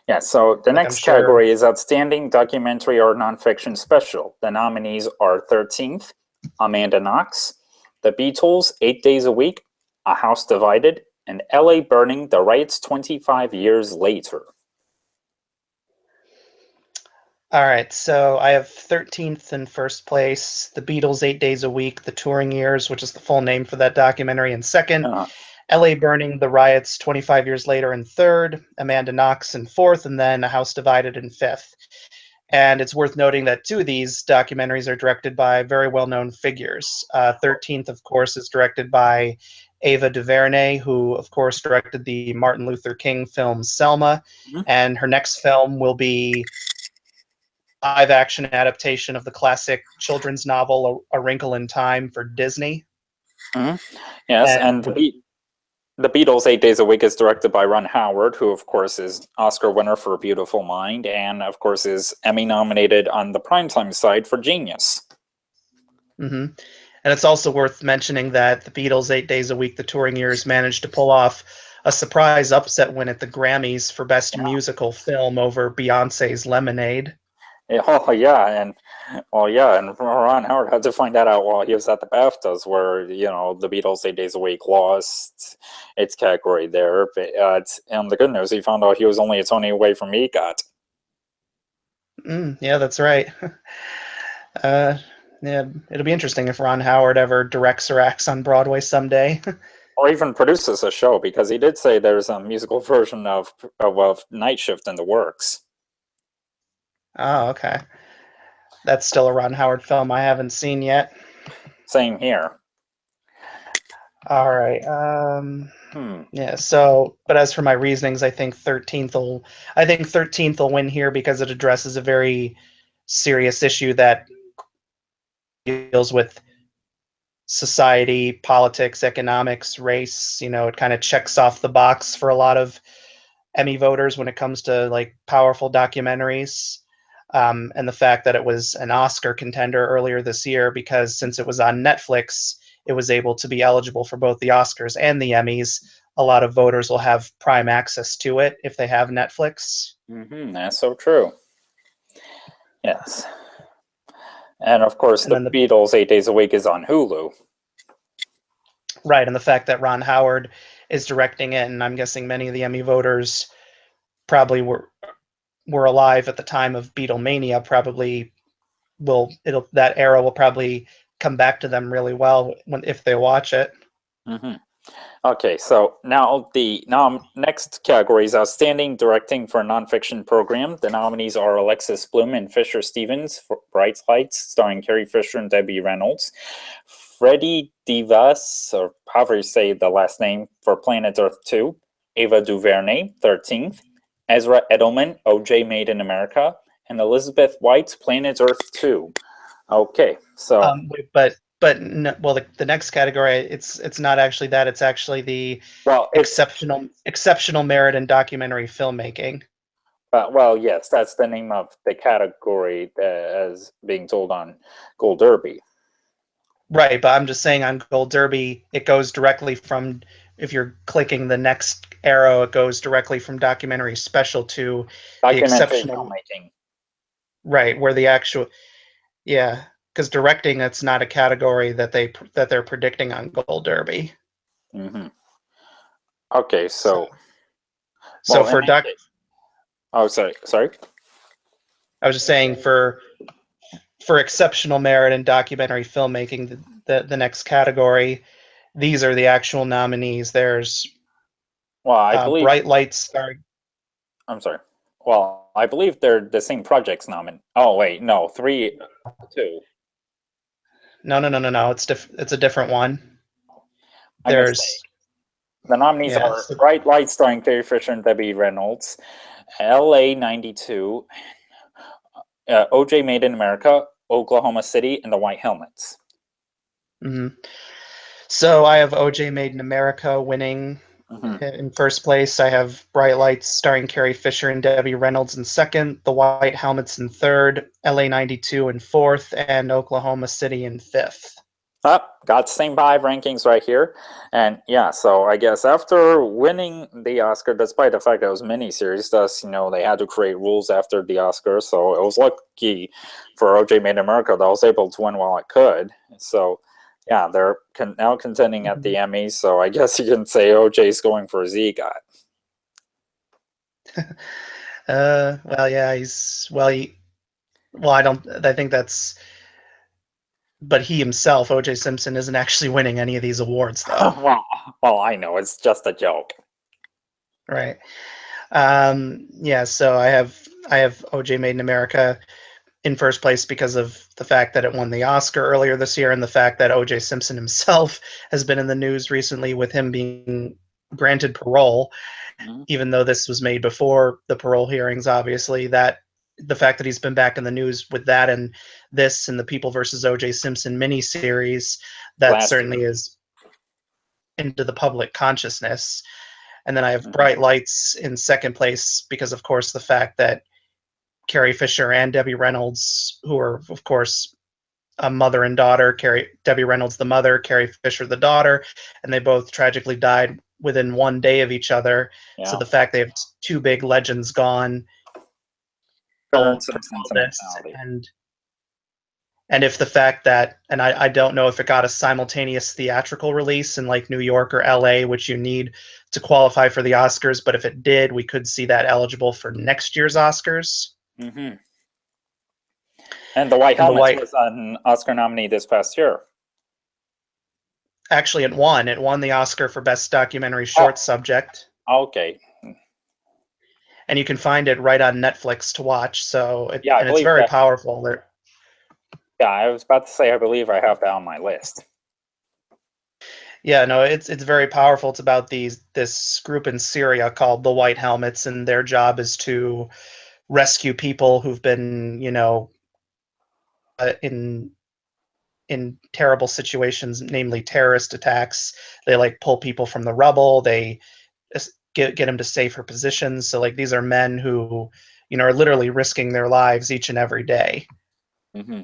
Speaker 2: Yeah, so the
Speaker 1: Like I'm
Speaker 2: next
Speaker 1: sure.
Speaker 2: category is Outstanding Documentary or Nonfiction Special. The nominees are 13th, Amanda Knox, The Beatles, 8 Days a Week, A House Divided, and LA Burning, The Riots 25 Years Later.
Speaker 1: All right, so I have 13th in first place, The Beatles 8 Days a Week, The Touring Years, which is the full name for that documentary, in second, LA Burning, The Riots 25 Years Later in third, Amanda Knox in fourth, and then A House Divided in fifth. And it's worth noting that two of these documentaries are directed by very well-known figures. 13th, of course, is directed by Ava DuVernay, who, of course, directed the Martin Luther King film Selma. And her next film will be live-action adaptation of the classic children's novel A Wrinkle in Time for Disney.
Speaker 2: Yes,
Speaker 1: And
Speaker 2: and The Beatles 8 Days a Week is directed by Ron Howard, who of course is Oscar winner for A Beautiful Mind, and of course is Emmy nominated on the primetime side for Genius.
Speaker 1: Hmm. And it's also worth mentioning that the Beatles' 8 Days a Week, the touring years, managed to pull off a surprise upset win at the Grammys for Best
Speaker 2: Yeah.
Speaker 1: Musical Film over Beyonce's Lemonade.
Speaker 2: Oh yeah, and Ron Howard had to find that out while he was at the BAFTAs, where the Beatles 8 Days a Week lost its category there. But and the good news, he found out he was only a Tony away from EGOT.
Speaker 1: Yeah, that's right. Yeah, it'll be interesting if Ron Howard ever directs or acts on Broadway someday.
Speaker 2: Or even produces a show, because he did say there's a musical version of Night Shift in the works.
Speaker 1: Oh, okay. That's still a Ron Howard film I haven't seen yet.
Speaker 2: Same here.
Speaker 1: All right. Yeah. So, but as for my reasonings, I think 13th will win here because it addresses a very serious issue that deals with society, politics, economics, race. It kind of checks off the box for a lot of Emmy voters when it comes to like powerful documentaries. And the fact that it was an Oscar contender earlier this year, because since it was on Netflix, it was able to be eligible for both the Oscars and the Emmys. A lot of voters will have prime access to it if they have Netflix.
Speaker 2: That's so true. Yes. And of course,
Speaker 1: And
Speaker 2: the
Speaker 1: then
Speaker 2: Beatles 8 Days a Week is on Hulu.
Speaker 1: right, and the fact that Ron Howard is directing it, and I'm guessing many of the Emmy voters probably were alive at the time of Beatlemania, probably that era will probably come back to them really well if they watch it.
Speaker 2: Okay, so now the next category is Outstanding Directing for a Nonfiction Program. The nominees are Alexis Bloom and Fisher Stevens for Bright Lights, starring Carrie Fisher and Debbie Reynolds. Freddie Divas, or however you say the last name, for Planet Earth 2. Ava DuVernay, 13th. Ezra Edelman, OJ Made in America. And Elizabeth White, Planet Earth 2. Okay, so...
Speaker 1: Well, the next category, it's not actually that. It's actually the exceptional merit in documentary filmmaking.
Speaker 2: Well, yes, that's the name of the category as being told on Gold Derby.
Speaker 1: Right, but I'm just saying on Gold Derby, it goes directly from, if you're clicking the next arrow, it goes directly from documentary special to the exceptional
Speaker 2: filmmaking.
Speaker 1: Right, where the actual, yeah, because directing, that's not a category that they're predicting on Gold Derby.
Speaker 2: Okay, so
Speaker 1: for doc.
Speaker 2: Oh, sorry.
Speaker 1: I was just saying for exceptional merit in documentary filmmaking, the next category, these are the actual nominees. There's
Speaker 2: I believe
Speaker 1: Bright Lights starring.
Speaker 2: I'm sorry. Well, I believe they're the same projects nominated. Oh wait, no, 2.
Speaker 1: No. It's a different one. There's
Speaker 2: the nominees are Bright Lights starring Carrie Fisher and Debbie Reynolds, LA 92, OJ Made in America, Oklahoma City, and the White Helmets.
Speaker 1: So I have OJ Made in America winning in first place. I have Bright Lights starring Carrie Fisher and Debbie Reynolds in second, The White Helmets in third, LA 92 in fourth, and Oklahoma City in fifth.
Speaker 2: Got the same 5 rankings right here. And yeah, so I guess after winning the Oscar, despite the fact that it was miniseries, thus, they had to create rules after the Oscar. So it was lucky for OJ Made in America that I was able to win while I could. So yeah, they're now contending at the Emmys. So I guess you can say OJ's going for his EGOT.
Speaker 1: Well, yeah, I think that's, but he himself, O.J. Simpson, isn't actually winning any of these awards, though.
Speaker 2: well, I know, it's just a joke.
Speaker 1: Right. Yeah, so I have O.J. Made in America in first place because of the fact that it won the Oscar earlier this year, and the fact that O.J. Simpson himself has been in the news recently with him being granted parole, even though this was made before the parole hearings, obviously, that the fact that he's been back in the news with that and this and the People versus O.J. Simpson miniseries, that certainly is. into the public consciousness. And then I have
Speaker 2: Mhm.
Speaker 1: Bright Lights in second place because, of course, the fact that Carrie Fisher and Debbie Reynolds, who are, of course, a mother and daughter, Debbie Reynolds the mother, Carrie Fisher the daughter, and they both tragically died within one day of each other. So
Speaker 2: Yeah.
Speaker 1: the fact they have two big legends gone
Speaker 2: Parents and
Speaker 1: propel this,
Speaker 2: sentimentality.
Speaker 1: and if the fact that, and I don't know if it got a simultaneous theatrical release in like New York or LA, which you need to qualify for the Oscars, but if it did, we could see that eligible for next year's Oscars.
Speaker 2: Mm-hmm. And The White
Speaker 1: And the
Speaker 2: Helmets
Speaker 1: White,
Speaker 2: was an Oscar nominee this past year.
Speaker 1: actually, it won. It won the Oscar for Best Documentary
Speaker 2: Oh,
Speaker 1: Short Subject.
Speaker 2: okay.
Speaker 1: And you can find it right on Netflix to watch. So,
Speaker 2: Yeah, I
Speaker 1: and it's
Speaker 2: believe
Speaker 1: very
Speaker 2: that.
Speaker 1: powerful. There,
Speaker 2: Yeah, I was about to say I believe I have that on my list.
Speaker 1: yeah, no, it's very powerful. It's about this group in Syria called the White Helmets, and their job is to rescue people who've been, in terrible situations, namely terrorist attacks. They like pull people from the rubble. They get them to safer positions. So like these are men who, are literally risking their lives each and every day.
Speaker 2: Mm-hmm.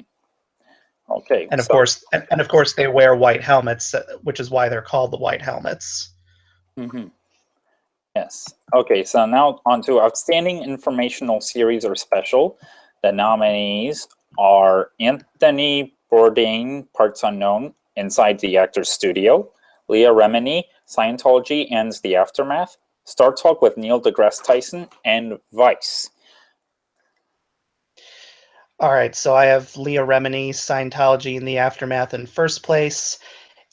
Speaker 2: Okay,
Speaker 1: And of
Speaker 2: so
Speaker 1: course, and of course, they wear white helmets, which is why they're called the White Helmets.
Speaker 2: mm-hmm. Yes. Okay, so now on to Outstanding Informational Series or Special. The nominees are Anthony Bourdain, Parts Unknown, Inside the Actor's Studio, Leah Remini, Scientology Ends the Aftermath, Star Talk with Neil deGrasse Tyson, and Vice.
Speaker 1: All right, so I have Leah Remini, Scientology in the Aftermath in first place,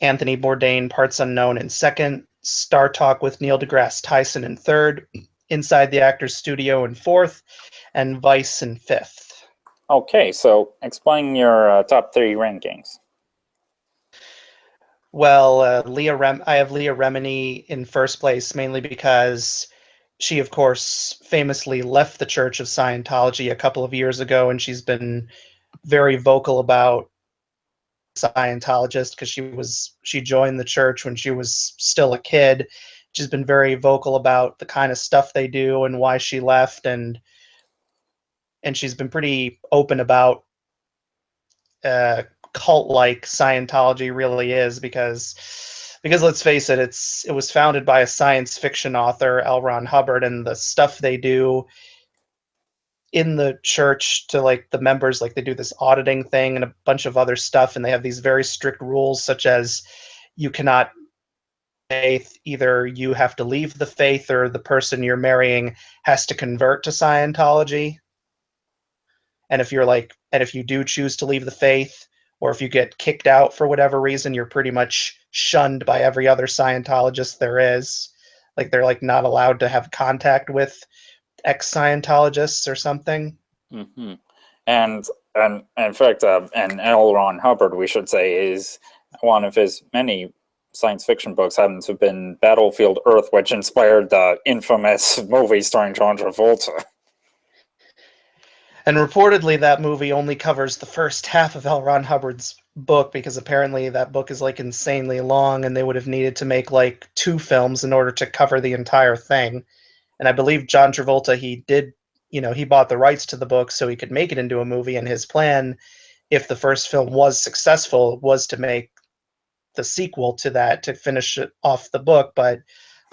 Speaker 1: Anthony Bourdain, Parts Unknown in second, Star Talk with Neil deGrasse Tyson in third, Inside the Actor's Studio in fourth, and Vice in fifth.
Speaker 2: Okay, so explain your top three rankings.
Speaker 1: Well, I have Leah Remini in first place mainly because she, of course, famously left the Church of Scientology a couple of years ago, and she's been very vocal about Scientologist because she joined the church when she was still a kid. She's been very vocal about the kind of stuff they do and why she left, and she's been pretty open about uh, cult-like Scientology really is because let's face it, it was founded by a science fiction author, L. Ron Hubbard, and the stuff they do in the church to like the members, like they do this auditing thing and a bunch of other stuff, and they have these very strict rules, such as you cannot faith, either you have to leave the faith or the person you're marrying has to convert to Scientology. And if you do choose to leave the faith, or if you get kicked out for whatever reason, you're pretty much shunned by every other Scientologist there is. Like they're like not allowed to have contact with ex-Scientologists or something.
Speaker 2: Mm-hmm. And in fact, and L. Ron Hubbard, we should say, is one of his many science fiction books happens to have been Battlefield Earth, which inspired the infamous movie starring John Travolta.
Speaker 1: And reportedly, that movie only covers the first half of L. Ron Hubbard's book because apparently that book is like insanely long, and they would have needed to make like two films in order to cover the entire thing. And I believe John Travolta, he did, he bought the rights to the book so he could make it into a movie. And his plan, if the first film was successful, was to make the sequel to that to finish it off the book. But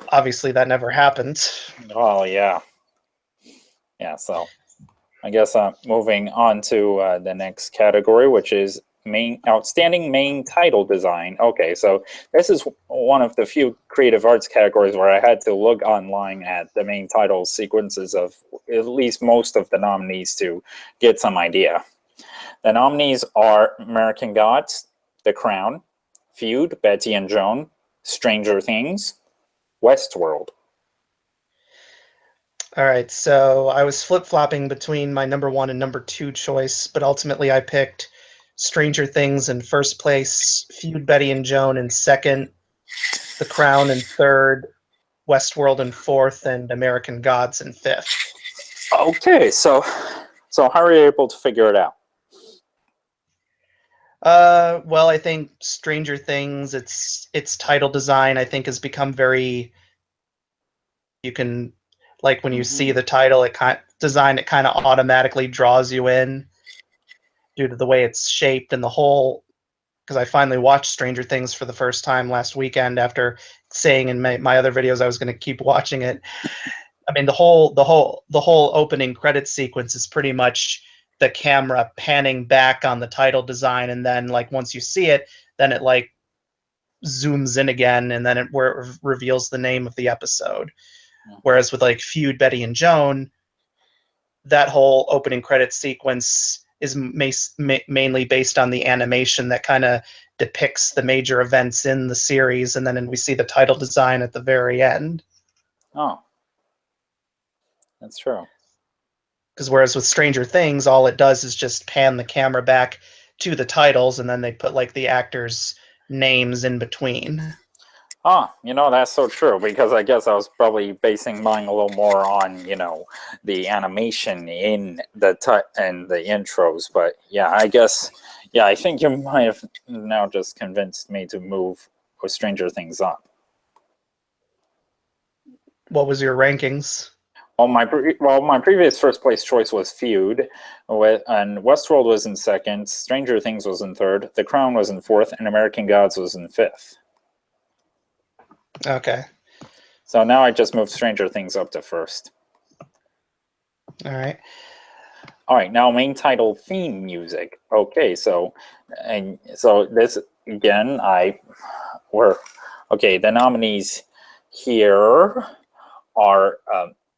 Speaker 1: obviously, that never happened.
Speaker 2: Oh, yeah. Yeah, so I guess moving on to the next category, which is outstanding main title design. Okay, so this is one of the few creative arts categories where I had to look online at the main title sequences of at least most of the nominees to get some idea. The nominees are American Gods, The Crown, Feud, Betsy and Joan, Stranger Things, Westworld.
Speaker 1: All right, so I was flip flopping between my number one and number two choice, but ultimately I picked Stranger Things in first place, Feud, Betty and Joan in second, The Crown in third, Westworld in fourth, and American Gods in fifth.
Speaker 2: Okay, so how are you able to figure it out?
Speaker 1: Well, I think Stranger Things, its title design, I think, has become very. You can, like, when you see the title, it kind of automatically draws you in due to the way it's shaped and the whole. Because I finally watched Stranger Things for the first time last weekend after saying in my other videos I was going to keep watching it. I mean, the whole opening credit sequence is pretty much the camera panning back on the title design, and then like once you see it, then it like zooms in again, and then where it reveals the name of the episode. Whereas with like Feud, Betty and Joan, that whole opening credit sequence is mainly based on the animation that kind of depicts the major events in the series, and then we see the title design at the very end.
Speaker 2: Oh, that's true.
Speaker 1: Because whereas with Stranger Things, all it does is just pan the camera back to the titles, and then they put like the actors' names in between.
Speaker 2: Oh, that's so true, because I guess I was probably basing mine a little more on, the animation in and the intros. But yeah, I guess, yeah, I think you might have now just convinced me to move Stranger Things up.
Speaker 1: What was your rankings?
Speaker 2: Well, my previous first place choice was Feud, and Westworld was in second, Stranger Things was in third, The Crown was in fourth, and American Gods was in fifth.
Speaker 1: Okay.
Speaker 2: So now I just moved Stranger Things up to first.
Speaker 1: All right.
Speaker 2: All right, now main title theme music. Okay, so this again, the nominees here are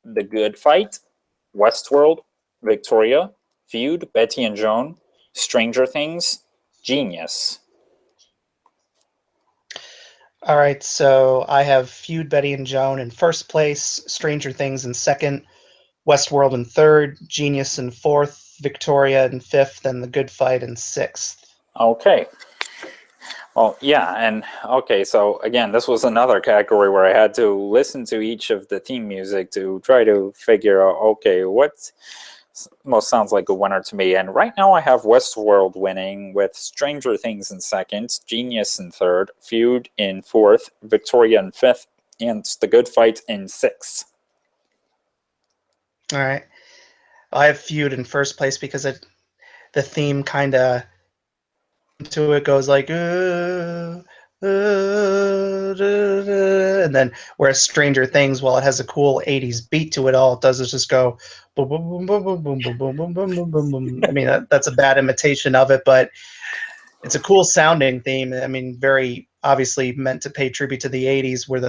Speaker 2: The Good Fight, Westworld, Victoria, Feud, Betty and Joan, Stranger Things, Genius.
Speaker 1: All right, so I have Feud, Betty and Joan in first place, Stranger Things in second, Westworld in third, Genius in fourth, Victoria in fifth, and The Good Fight in sixth.
Speaker 2: Okay. Well, yeah, and okay, so again, this was another category where I had to listen to each of the theme music to try to figure out, okay, what most sounds like a winner to me. And right now I have Westworld winning, with Stranger Things in second, Genius in third, Feud in fourth, Victoria in fifth, and The Good Fight in sixth.
Speaker 1: All right. I have Feud in first place because the theme kind of to it goes like and then whereas Stranger Things, while it has a cool 80s beat to it, all it does is just go boom boom boom boom boom boom boom boom boom boom boom boom. I mean that's a bad imitation of it, but it's a cool sounding theme. I mean, very obviously meant to pay tribute to the 80s where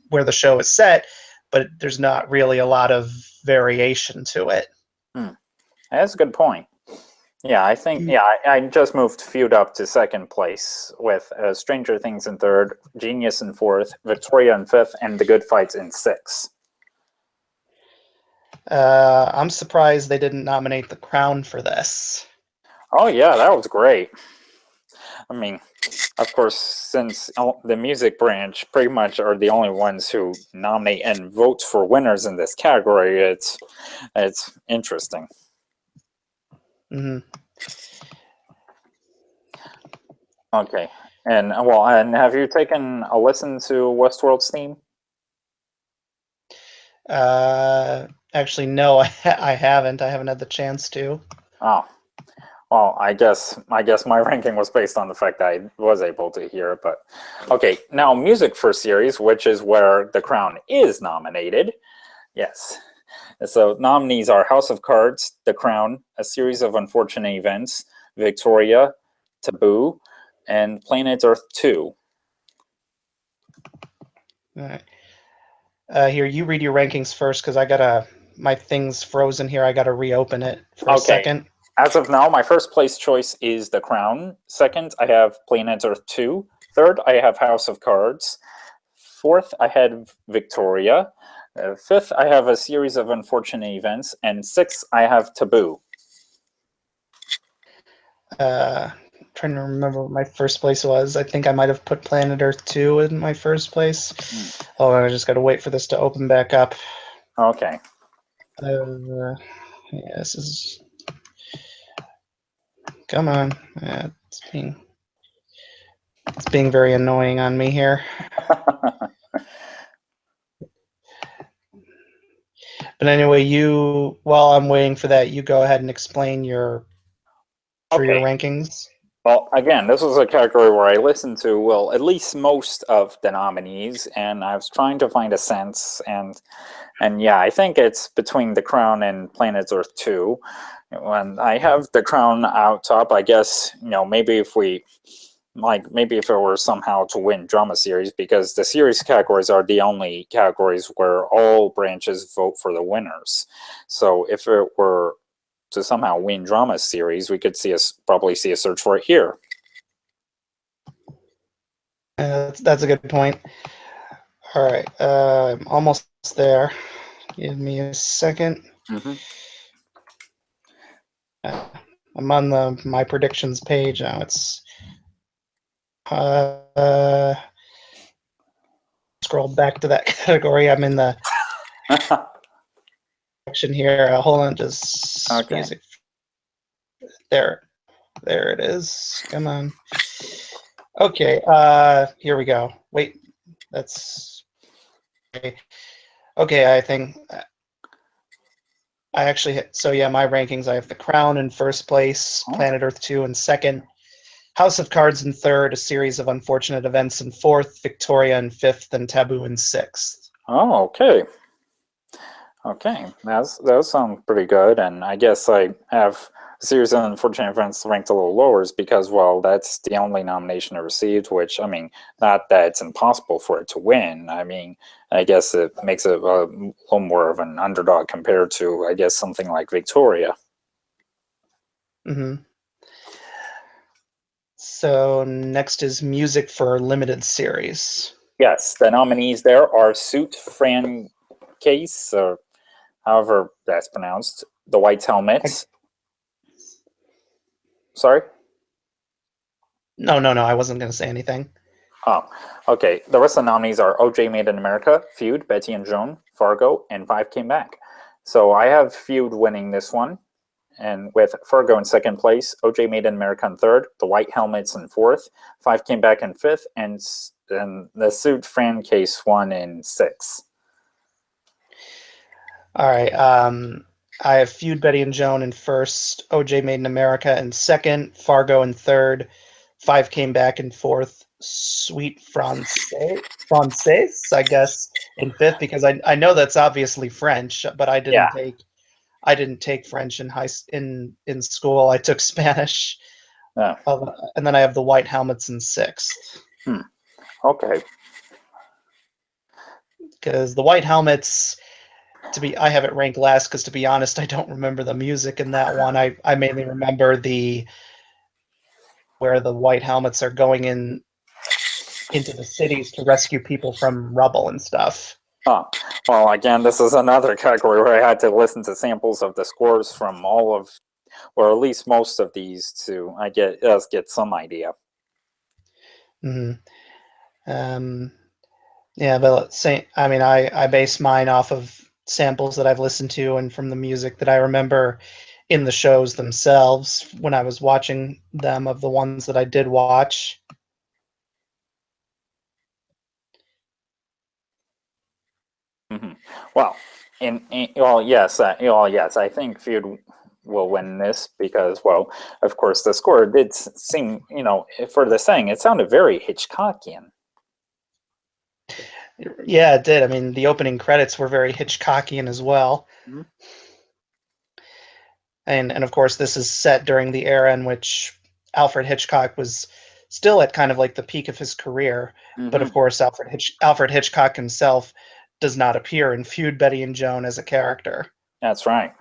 Speaker 1: where the show is set, but there's not really a lot of variation to it.
Speaker 2: That's a good point. Yeah, I think, I just moved Feud up to second place, with Stranger Things in third, Genius in fourth, Victoria in fifth, and The Good Fight in sixth.
Speaker 1: I'm surprised they didn't nominate The Crown for this.
Speaker 2: Oh yeah, that was great. I mean, of course, since the music branch pretty much are the only ones who nominate and vote for winners in this category, it's interesting.
Speaker 1: Mm-hmm.
Speaker 2: Okay, and have you taken a listen to Westworld's theme?
Speaker 1: Actually, no, I haven't. I haven't had the chance to.
Speaker 2: Oh, well, I guess my ranking was based on the fact that I was able to hear it. But okay, now music for series, which is where The Crown is nominated. Yes. So nominees are House of Cards, The Crown, A Series of Unfortunate Events, Victoria, Taboo, and Planet Earth 2.
Speaker 1: All right. Here, you read your rankings first because my thing's frozen here. I gotta reopen it for a second.
Speaker 2: As of now, my first place choice is The Crown. Second, I have Planet Earth 2. Third, I have House of Cards. Fourth, I had Victoria. Fifth, I have A Series of Unfortunate Events. And sixth, I have Taboo.
Speaker 1: Trying to remember what my first place was. I think I might have put Planet Earth 2 in my first place. Oh, I just gotta wait for this to open back up.
Speaker 2: Okay.
Speaker 1: Yeah, this is. Come on. It's being It's being very annoying on me here. But anyway, while I'm waiting for that, you go ahead and explain your rankings.
Speaker 2: Well, again, this was a category where I listened to, well, at least most of the nominees, and I was trying to find a sense, and yeah, I think it's between The Crown and Planet Earth 2. When I have The Crown out top, I guess, maybe if it were somehow to win drama series, because the series categories are the only categories where all branches vote for the winners. So if it were to somehow win drama series, we could probably see a search for it here.
Speaker 1: That's a good point. All right, I'm almost there. Give me a second.
Speaker 2: Mm-hmm.
Speaker 1: I'm on my predictions page now. It's scroll back to that category. I'm in the section here. Hold on, just
Speaker 2: Okay.
Speaker 1: music. There it is. Come on. Okay, here we go. Wait, that's okay. I think I actually hit. So yeah, my rankings. I have The Crown in first place, Planet Earth 2 in second, House of Cards in third, A Series of Unfortunate Events in fourth, Victoria in fifth, and Taboo in sixth.
Speaker 2: Oh, okay. Okay, those sound pretty good, and I guess I have A Series of Unfortunate Events ranked a little lower because, well, that's the only nomination I received, which, I mean, not that it's impossible for it to win. I mean, I guess it makes it a little more of an underdog compared to, I guess, something like Victoria.
Speaker 1: Mm-hmm. So next is music for limited series.
Speaker 2: Yes, the nominees there are Suit Fran Case, or however that's pronounced, The White Helmets. Sorry?
Speaker 1: No, I wasn't going to say anything.
Speaker 2: Oh, okay. The rest of the nominees are OJ Made in America, Feud, Betty and Joan, Fargo, and Five Came Back. So I have Feud winning this one, and with Fargo in second place, OJ Made in America in third, The White Helmets in fourth, Five Came Back in fifth, and the Suit Fran Case won in sixth.
Speaker 1: All right. I have Feud, Betty and Joan in first, OJ Made in America in second, Fargo in third, Five Came Back in fourth, Sweet Francaise, I guess, in fifth, because I know that's obviously French, but I didn't take French in school. I took Spanish.
Speaker 2: Yeah.
Speaker 1: And then I have The White Helmets in sixth.
Speaker 2: Okay.
Speaker 1: Because The White Helmets, I have it ranked last because, to be honest, I don't remember the music in that one. I mainly remember where the White Helmets are going into the cities to rescue people from rubble and stuff.
Speaker 2: Oh, well, again, this is another category where I had to listen to samples of the scores from all of, or at least most of these, to get some idea.
Speaker 1: Mm-hmm. Yeah, but I base mine off of samples that I've listened to and from the music that I remember in the shows themselves when I was watching them, of the ones that I did watch.
Speaker 2: Mm-hmm. Well, yes, I think Feud will win this because, well, of course, the score did seem, for the saying, it sounded very Hitchcockian.
Speaker 1: Yeah, it did. I mean, the opening credits were very Hitchcockian as well.
Speaker 2: Mm-hmm.
Speaker 1: And of course, this is set during the era in which Alfred Hitchcock was still at kind of like the peak of his career.
Speaker 2: Mm-hmm.
Speaker 1: But of course, Alfred Hitchcock himself does not appear in Feud, Betty and Joan as a character.
Speaker 2: That's right.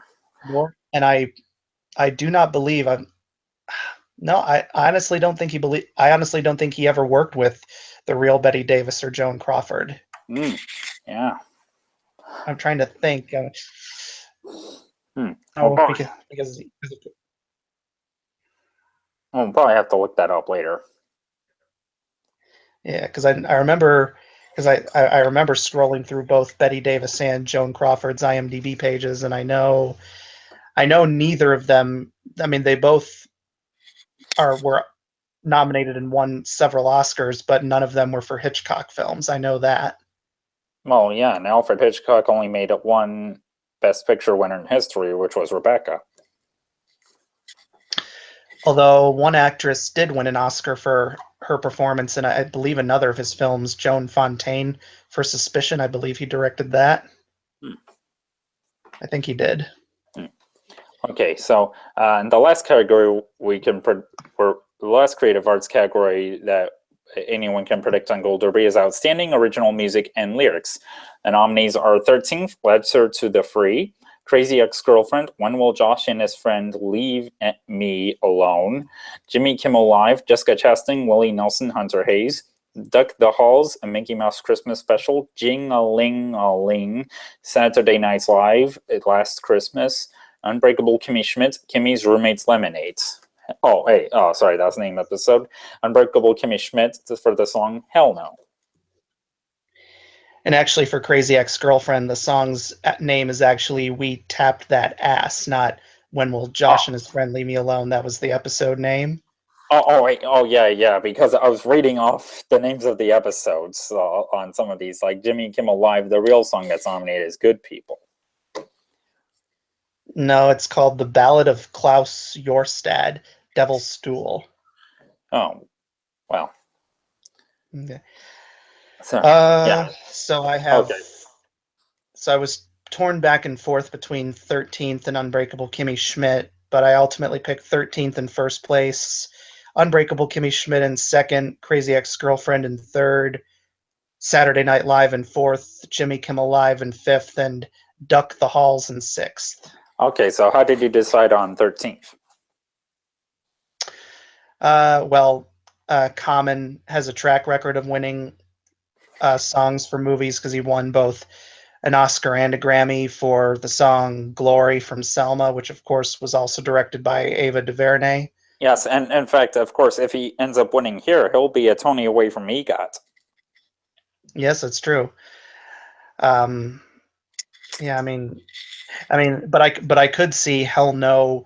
Speaker 1: And I do not believe I honestly don't think he ever worked with the real Betty Davis or Joan Crawford.
Speaker 2: Yeah.
Speaker 1: I'm trying to think. Because
Speaker 2: we'll probably have to look that up later.
Speaker 1: Yeah, because I remember I remember scrolling through both Betty Davis and Joan Crawford's IMDb pages, and I know neither of them. I mean, they both were nominated and won several Oscars, but none of them were for Hitchcock films. I know that.
Speaker 2: Well, yeah, and Alfred Hitchcock only made it one Best Picture winner in history, which was Rebecca.
Speaker 1: Although one actress did win an Oscar for her performance in, I believe, another of his films, Joan Fontaine, for Suspicion. I believe he directed that. I think he did.
Speaker 2: Okay, so in the last category the last creative arts category that anyone can predict on Gold Derby is Outstanding Original Music and Lyrics. The nominees are 13th, Letter to the Free, Crazy Ex-Girlfriend, When Will Josh and His Friend Leave Me Alone, Jimmy Kimmel Live, Jessica Chastain, Willie Nelson, Hunter Hayes, Duck the Halls, a Mickey Mouse Christmas Special, Jing-a-Ling-a-Ling, Saturday Night Live, Last Christmas, Unbreakable Kimmy Schmidt, Kimmy's Roommate's Lemonades. Oh, hey, sorry, that's the name of the episode. Unbreakable Kimmy Schmidt for the song Hell No.
Speaker 1: And actually, for Crazy Ex-Girlfriend, the song's name is actually We Tapped That Ass, not When Will Josh and His Friend Leave Me Alone. That was the episode name.
Speaker 2: Yeah, because I was reading off the names of the episodes on some of these, like Jimmy Kimmel Live, the real song that's nominated is Good People.
Speaker 1: No, it's called The Ballad of Klaus Jorstad, Devil's Stool.
Speaker 2: Oh, well.
Speaker 1: Okay.
Speaker 2: So,
Speaker 1: yeah. So I have.
Speaker 2: Okay.
Speaker 1: So I was torn back and forth between 13th and Unbreakable Kimmy Schmidt, but I ultimately picked 13th in first place, Unbreakable Kimmy Schmidt in second, Crazy Ex-Girlfriend in third, Saturday Night Live in fourth, Jimmy Kimmel Live in fifth, and Duck the Halls in sixth.
Speaker 2: Okay, so how did you decide on 13th?
Speaker 1: Common has a track record of winning songs for movies because he won both an Oscar and a Grammy for the song Glory from Selma, which of course was also directed by Ava DuVernay.
Speaker 2: Yes, and in fact, of course, if he ends up winning here, he'll be a Tony away from EGOT.
Speaker 1: Yes, that's true. Yeah, but I could see Hell No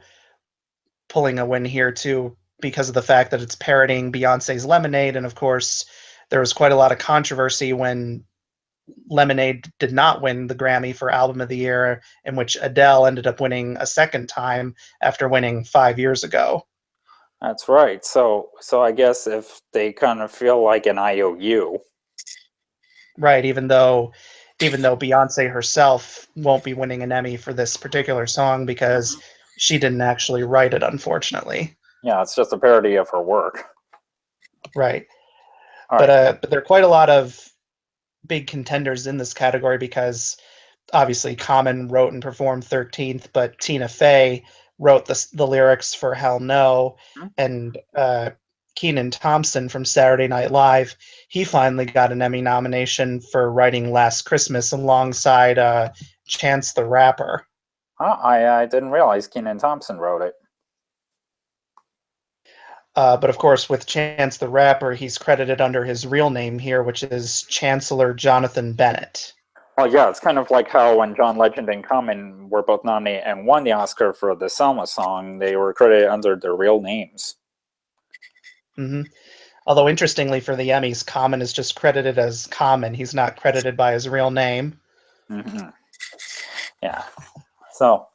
Speaker 1: pulling a win here too because of the fact that it's parodying Beyonce's Lemonade, and of course there was quite a lot of controversy when Lemonade did not win the Grammy for Album of the Year, in which Adele ended up winning a second time after winning 5 years ago.
Speaker 2: That's right. So I guess if they kind of feel like an IOU.
Speaker 1: Right, even though Beyonce herself won't be winning an Emmy for this particular song because she didn't actually write it, unfortunately.
Speaker 2: Yeah, it's just a parody of her work.
Speaker 1: Right.
Speaker 2: All
Speaker 1: But
Speaker 2: right.
Speaker 1: but there are quite a lot of big contenders in this category because obviously Common wrote and performed 13th, but Tina Fey wrote the lyrics for Hell No, and Kenan Thompson from Saturday Night Live, he finally got an Emmy nomination for writing Last Christmas alongside Chance the Rapper.
Speaker 2: I didn't realize Kenan Thompson wrote it.
Speaker 1: But of course, with Chance the Rapper, he's credited under his real name here, which is Chancellor Jonathan Bennett.
Speaker 2: Oh yeah, it's kind of like how when John Legend and Common were both nominated and won the Oscar for the Selma song, they were credited under their real names.
Speaker 1: Mm-hmm. Although interestingly for the Emmys, Common is just credited as Common. He's not credited by his real name.
Speaker 2: Mm-hmm. Yeah. So,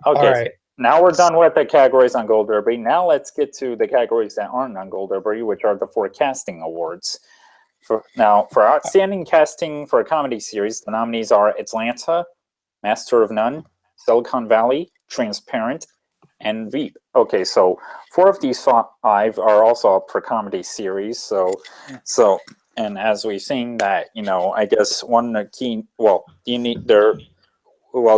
Speaker 2: okay.
Speaker 1: All right.
Speaker 2: Now we're done with the categories on Gold Derby. Now let's get to the categories that aren't on Gold Derby, which are the 4 casting awards. For outstanding casting for a comedy series, the nominees are Atlanta, Master of None, Silicon Valley, Transparent, and Veep. Okay, so 4 of these 5 are also up for comedy series. So, and as we've seen that, I guess one key,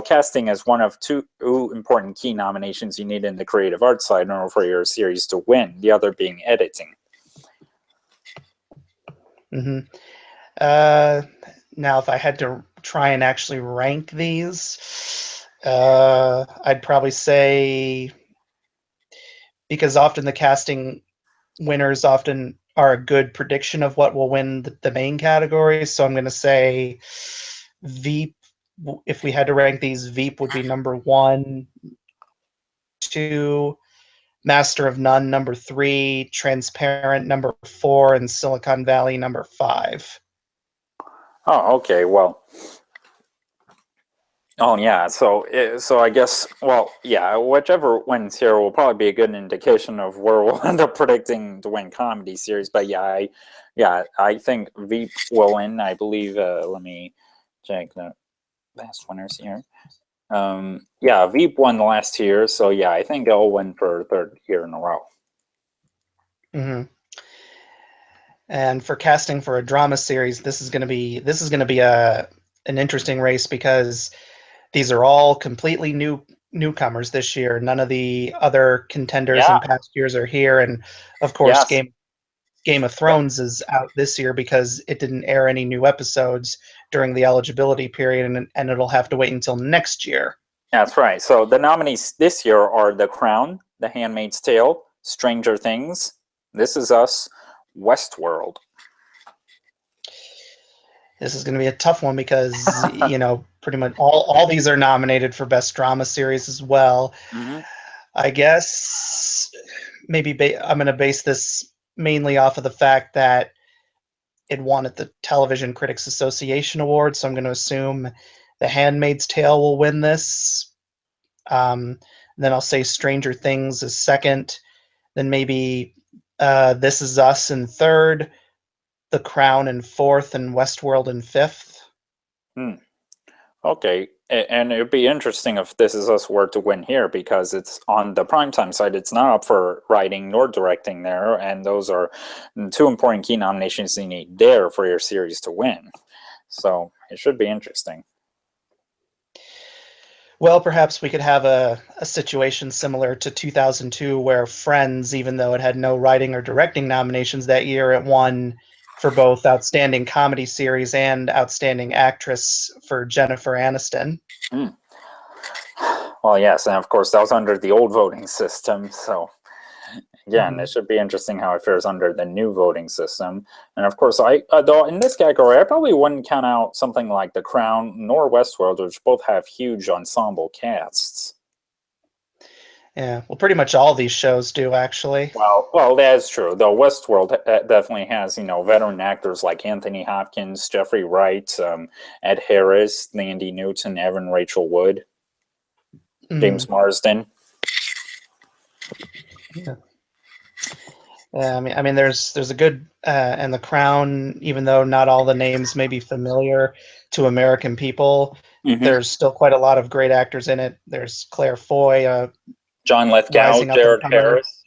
Speaker 2: casting is one of 2 important key nominations you need in the creative arts side in order for your series to win, the other being editing.
Speaker 1: Mm-hmm. Now, if I had to try and actually rank these, I'd probably say, because often the casting winners often are a good prediction of what will win the main category, so I'm going to say Veep. If we had to rank these, Veep would be number 1, 2, Master of None #3, Transparent #4, and Silicon Valley #5.
Speaker 2: Oh, okay. Well, oh yeah. So I guess, well, yeah, whichever wins here will probably be a good indication of where we'll end up predicting to win comedy series. But yeah, I think Veep will win. I believe. Let me check the last winners here. Yeah, Veep won the last 2 years, so yeah, I think it'll win for a third year in a row.
Speaker 1: Mm-hmm. And for casting for a drama series, this is going to be an interesting race because these are all completely newcomers this year. None of the other contenders
Speaker 2: Yeah,
Speaker 1: in past years are here, and of course,
Speaker 2: yes,
Speaker 1: Game of
Speaker 2: yep,
Speaker 1: Thrones is out this year because it didn't air any new episodes during the eligibility period, and it'll have to wait until next year.
Speaker 2: that's right. So the nominees this year are The Crown, The Handmaid's Tale, Stranger Things, This Is Us, Westworld.
Speaker 1: This is going to be a tough one because pretty much all these are nominated for best drama series as well.
Speaker 2: Mm-hmm.
Speaker 1: I guess maybe I'm going to base this mainly off of the fact that it won at the Television Critics Association Award, so I'm going to assume The Handmaid's Tale will win this. Then I'll say Stranger Things is second. Then maybe This Is Us in third, The Crown in fourth, and Westworld in fifth.
Speaker 2: Okay, and it'd be interesting if This Is Us were to win here because it's on the primetime side. It's not up for writing nor directing there, and those are two important key nominations you need there for your series to win. So it should be interesting.
Speaker 1: Well, perhaps we could have a situation similar to 2002 where Friends, even though it had no writing or directing nominations that year, it won for both Outstanding Comedy Series and Outstanding Actress for Jennifer Aniston.
Speaker 2: Mm. Well, yes, and of course that was under the old voting system, so again, it should be interesting how it fares under the new voting system. And of course, though in this category, I probably wouldn't count out something like The Crown nor Westworld, which both have huge ensemble casts.
Speaker 1: Yeah, well, pretty much all these shows do, actually.
Speaker 2: Well, that is true. Though Westworld definitely has, veteran actors like Anthony Hopkins, Jeffrey Wright, Ed Harris, Thandie Newton, Evan Rachel Wood, James Marsden.
Speaker 1: Yeah. I mean, there's a good and The Crown, even though not all the names may be familiar to American people, there's still quite a lot of great actors in it. There's Claire Foy,
Speaker 2: John Lithgow,
Speaker 1: rising up and
Speaker 2: Jared
Speaker 1: comer.
Speaker 2: Harris.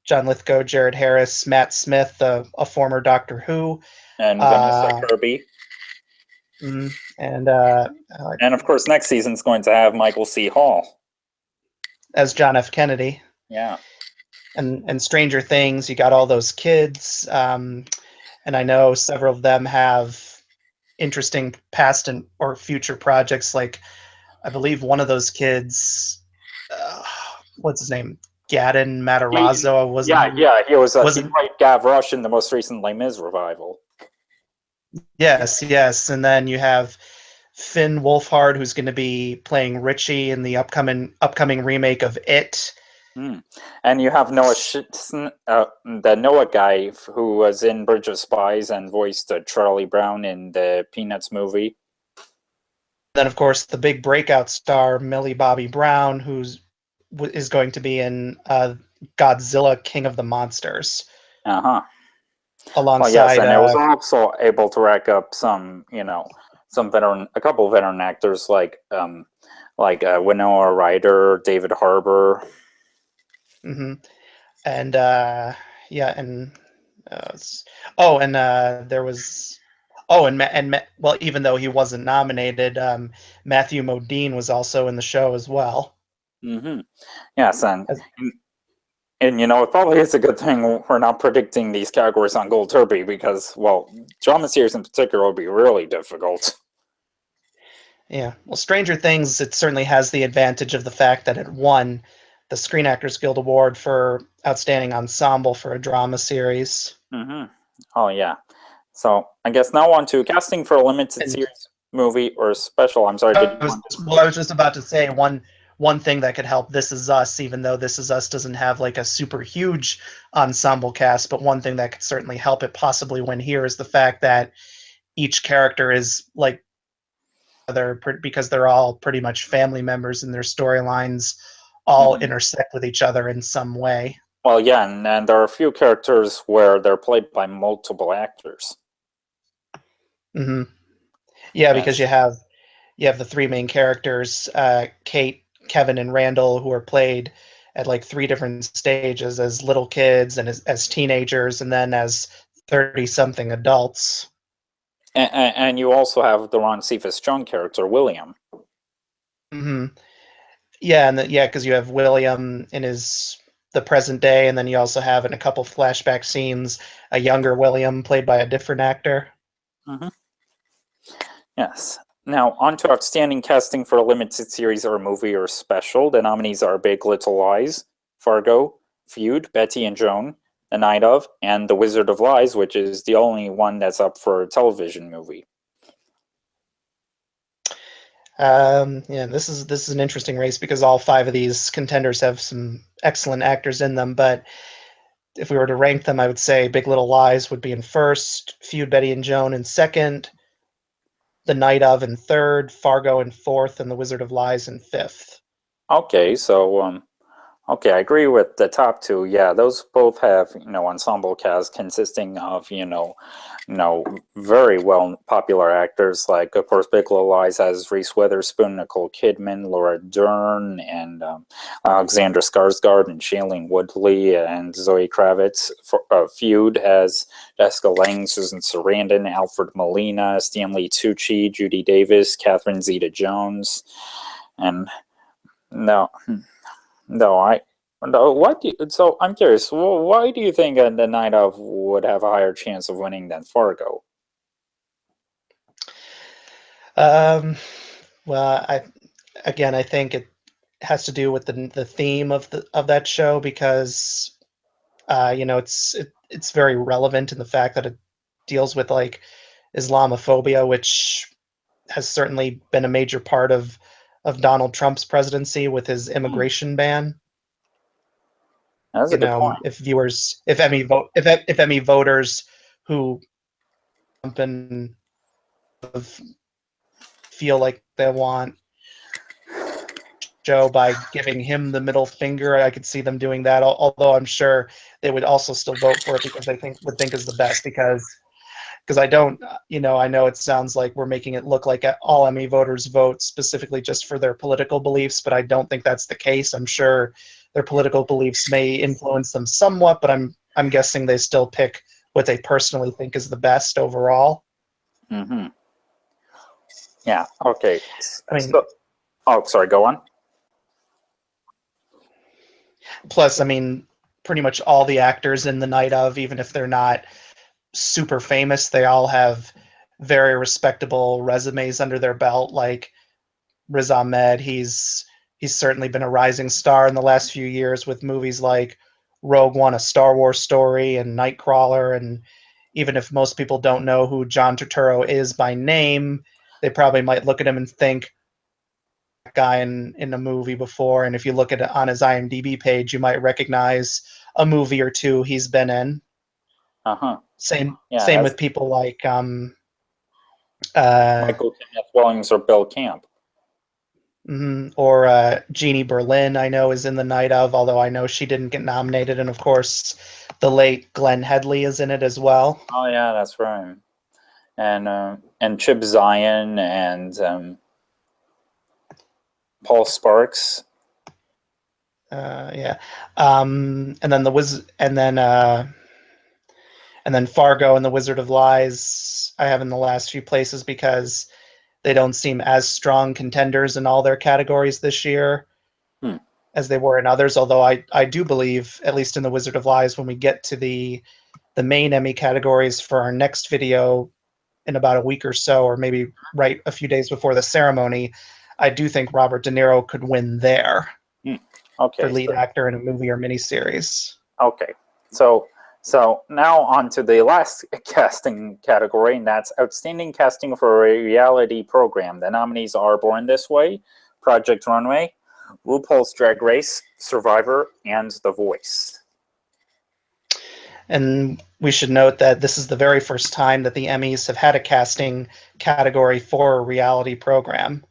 Speaker 1: John Lithgow, Jared Harris, Matt Smith, a former Doctor Who,
Speaker 2: and Vanessa Kirby.
Speaker 1: And
Speaker 2: of course, next season's going to have Michael C. Hall
Speaker 1: as John F. Kennedy.
Speaker 2: Yeah.
Speaker 1: And Stranger Things, you got all those kids, and I know several of them have interesting past and or future projects. Like, I believe one of those kids, what's his name, Gadden Matarazzo,
Speaker 2: he was he played Gav Rush in the most recent Les Mis revival.
Speaker 1: Yes, and then you have Finn Wolfhard, who's going to be playing Richie in the upcoming remake of It.
Speaker 2: And you have Noah the Noah guy who was in Bridge of Spies and voiced Charlie Brown in the Peanuts movie.
Speaker 1: Then, of course, the big breakout star, Millie Bobby Brown, is going to be in Godzilla King of the Monsters. Alongside,
Speaker 2: yes, and it was also able to rack up some, a couple of veteran actors like Winona Ryder, David Harbour.
Speaker 1: And there was well, even though he wasn't nominated, Matthew Modine was also in the show as well.
Speaker 2: Yes, and it probably is a good thing we're not predicting these categories on Gold Derby because, well, drama series in particular will be really difficult.
Speaker 1: Yeah, well, Stranger Things, it certainly has the advantage of the fact that it won the Screen Actors Guild Award for Outstanding Ensemble for a Drama Series.
Speaker 2: Oh, yeah. So I guess now on to casting for a limited series, movie, or special. I'm sorry.
Speaker 1: I was just about to say one one thing that could help This Is Us, even though This Is Us doesn't have like a super huge ensemble cast, but one thing that could certainly help it possibly win here is the fact that each character is like because they're all pretty much family members and their storylines all intersect with each other in some way.
Speaker 2: Well, yeah, and there are a few characters where they're played by multiple actors.
Speaker 1: Mm-hmm. Yeah, because
Speaker 2: Yes.
Speaker 1: you have the three main characters, Kate, Kevin, and Randall, who are played at like three different stages as little kids and as teenagers, and then as 30-something adults.
Speaker 2: And you also have the Ron Cephas-Chung character, William.
Speaker 1: Mm-hmm. Yeah, and because you have William in the present day, and then you also have in a couple flashback scenes a younger William played by a different actor.
Speaker 2: Mm-hmm. Yes. Now, on to outstanding casting for a limited series or movie or special. The nominees are Big Little Lies, Fargo, Feud, Betty and Joan, The Night of, and The Wizard of Lies, which is the only one that's up for a television movie.
Speaker 1: Yeah, this is an interesting race because all five of these contenders have some excellent actors in them. But if we were to rank them, I would say Big Little Lies would be in first, Feud, Betty and Joan in second, The Night of in third, Fargo in fourth, and The Wizard of Lies in fifth.
Speaker 2: Okay, so okay, I agree with the top two. Yeah, those both have ensemble cast consisting of very well popular actors. Like, of course, Big Little Lies has Reese Witherspoon, Nicole Kidman, Laura Dern, and Alexandra Skarsgård, and Shailene Woodley, and Zoe Kravitz. Feud has Jessica Lange, Susan Sarandon, Alfred Molina, Stanley Tucci, Judy Davis, Catherine Zeta-Jones, and no. So I'm curious. Why do you think The Night of would have a higher chance of winning than Fargo?
Speaker 1: Well, I think it has to do with the theme of that show because it's very relevant in the fact that it deals with like Islamophobia, which has certainly been a major part of Donald Trump's presidency with his immigration ban.
Speaker 2: That's a good point.
Speaker 1: If Emmy voters who feel like they want Joe by giving him the middle finger, I could see them doing that. Although I'm sure they would also still vote for it because they would think is the best because I don't, I know it sounds like we're making it look like all Emmy voters vote specifically just for their political beliefs, but I don't think that's the case. I'm sure their political beliefs may influence them somewhat, but I'm guessing they still pick what they personally think is the best overall.
Speaker 2: Mm-hmm. Yeah. Okay.
Speaker 1: I mean,
Speaker 2: sorry. Go on.
Speaker 1: plus, I mean, pretty much all the actors in The Night of, even if they're not super famous, they all have very respectable resumes under their belt. Like Riz Ahmed, he's certainly been a rising star in the last few years with movies like Rogue One, A Star Wars Story, and Nightcrawler. And even if most people don't know who John Turturro is by name, they probably might look at him and think that guy in a movie before. And if you look at it on his IMDb page, you might recognize a movie or two he's been in.
Speaker 2: Uh-huh.
Speaker 1: Same
Speaker 2: Yeah,
Speaker 1: with people like
Speaker 2: Michael Kenneth Williams or Bill Camp.
Speaker 1: Or Jeannie Berlin, I know, is in The Night of, although I know she didn't get nominated. And of course, the late Glenn Headley is in it as well.
Speaker 2: Oh yeah, that's right. And Chip Zion and Paul Sparks.
Speaker 1: Yeah. And then and then Fargo and The Wizard of Lies I have in the last few places because they don't seem as strong contenders in all their categories this year as they were in others. Although I do believe, at least in The Wizard of Lies, when we get to the main Emmy categories for our next video in about a week or so, or maybe right a few days before the ceremony, I do think Robert De Niro could win there for lead actor in a movie or miniseries.
Speaker 2: Okay, so now on to the last casting category, and that's outstanding casting for a reality program. The nominees are Born This Way, Project Runway, RuPaul's Drag Race, Survivor, and The Voice.
Speaker 1: And we should note that this is the very first time that the Emmys have had a casting category for a reality program.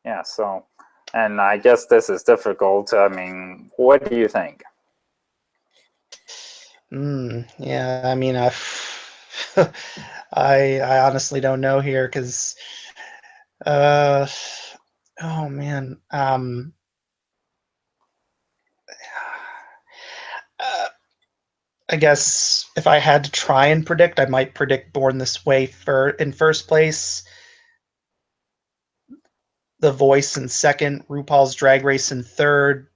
Speaker 2: Yeah, so, and I guess this is difficult. I mean, what do you think?
Speaker 1: Yeah, I mean, I honestly don't know here because, oh man, I guess if I had to try and predict, I might predict Born This Way in first place, The Voice in second, RuPaul's Drag Race in third,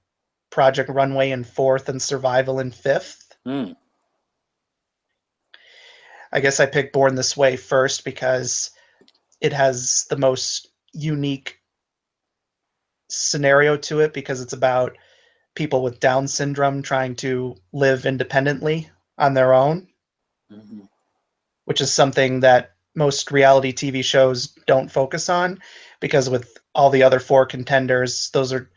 Speaker 1: Project Runway in fourth, and Survival in fifth. I guess I picked Born This Way first because it has the most unique scenario to it because it's about people with Down syndrome trying to live independently on their own, which is something that most reality TV shows don't focus on because with all the other four contenders, those are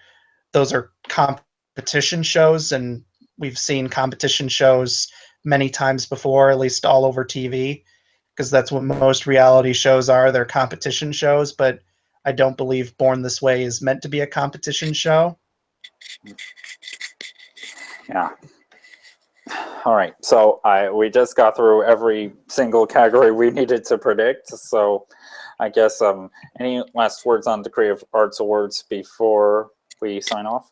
Speaker 1: competition shows, and we've seen competition shows many times before, at least all over TV, because that's what most reality shows are. They're competition shows, but I don't believe Born This Way is meant to be a competition show.
Speaker 2: Yeah. All right. So we just got through every single category we needed to predict. So I guess any last words on the Creative Arts Awards before we sign off?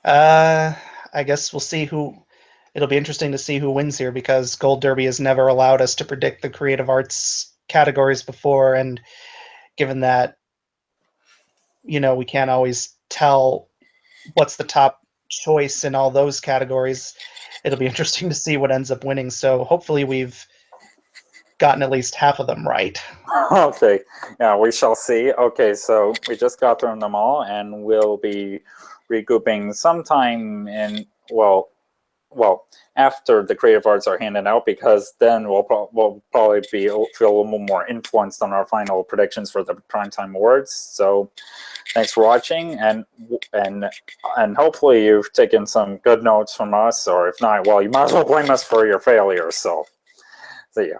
Speaker 1: I guess we'll see who. It'll be interesting to see who wins here because Gold Derby has never allowed us to predict the creative arts categories before, and given that we can't always tell what's the top choice in all those categories, it'll be interesting to see what ends up winning. So hopefully we've gotten at least half of them right.
Speaker 2: Okay, yeah, we shall see. Okay, so we just got through them all, and we'll be regrouping sometime in, well, after the creative arts are handed out, because then we'll probably feel a little more influenced on our final predictions for the primetime awards. So thanks for watching, and hopefully you've taken some good notes from us, or if not, well, you might as well blame us for your failures. So see ya.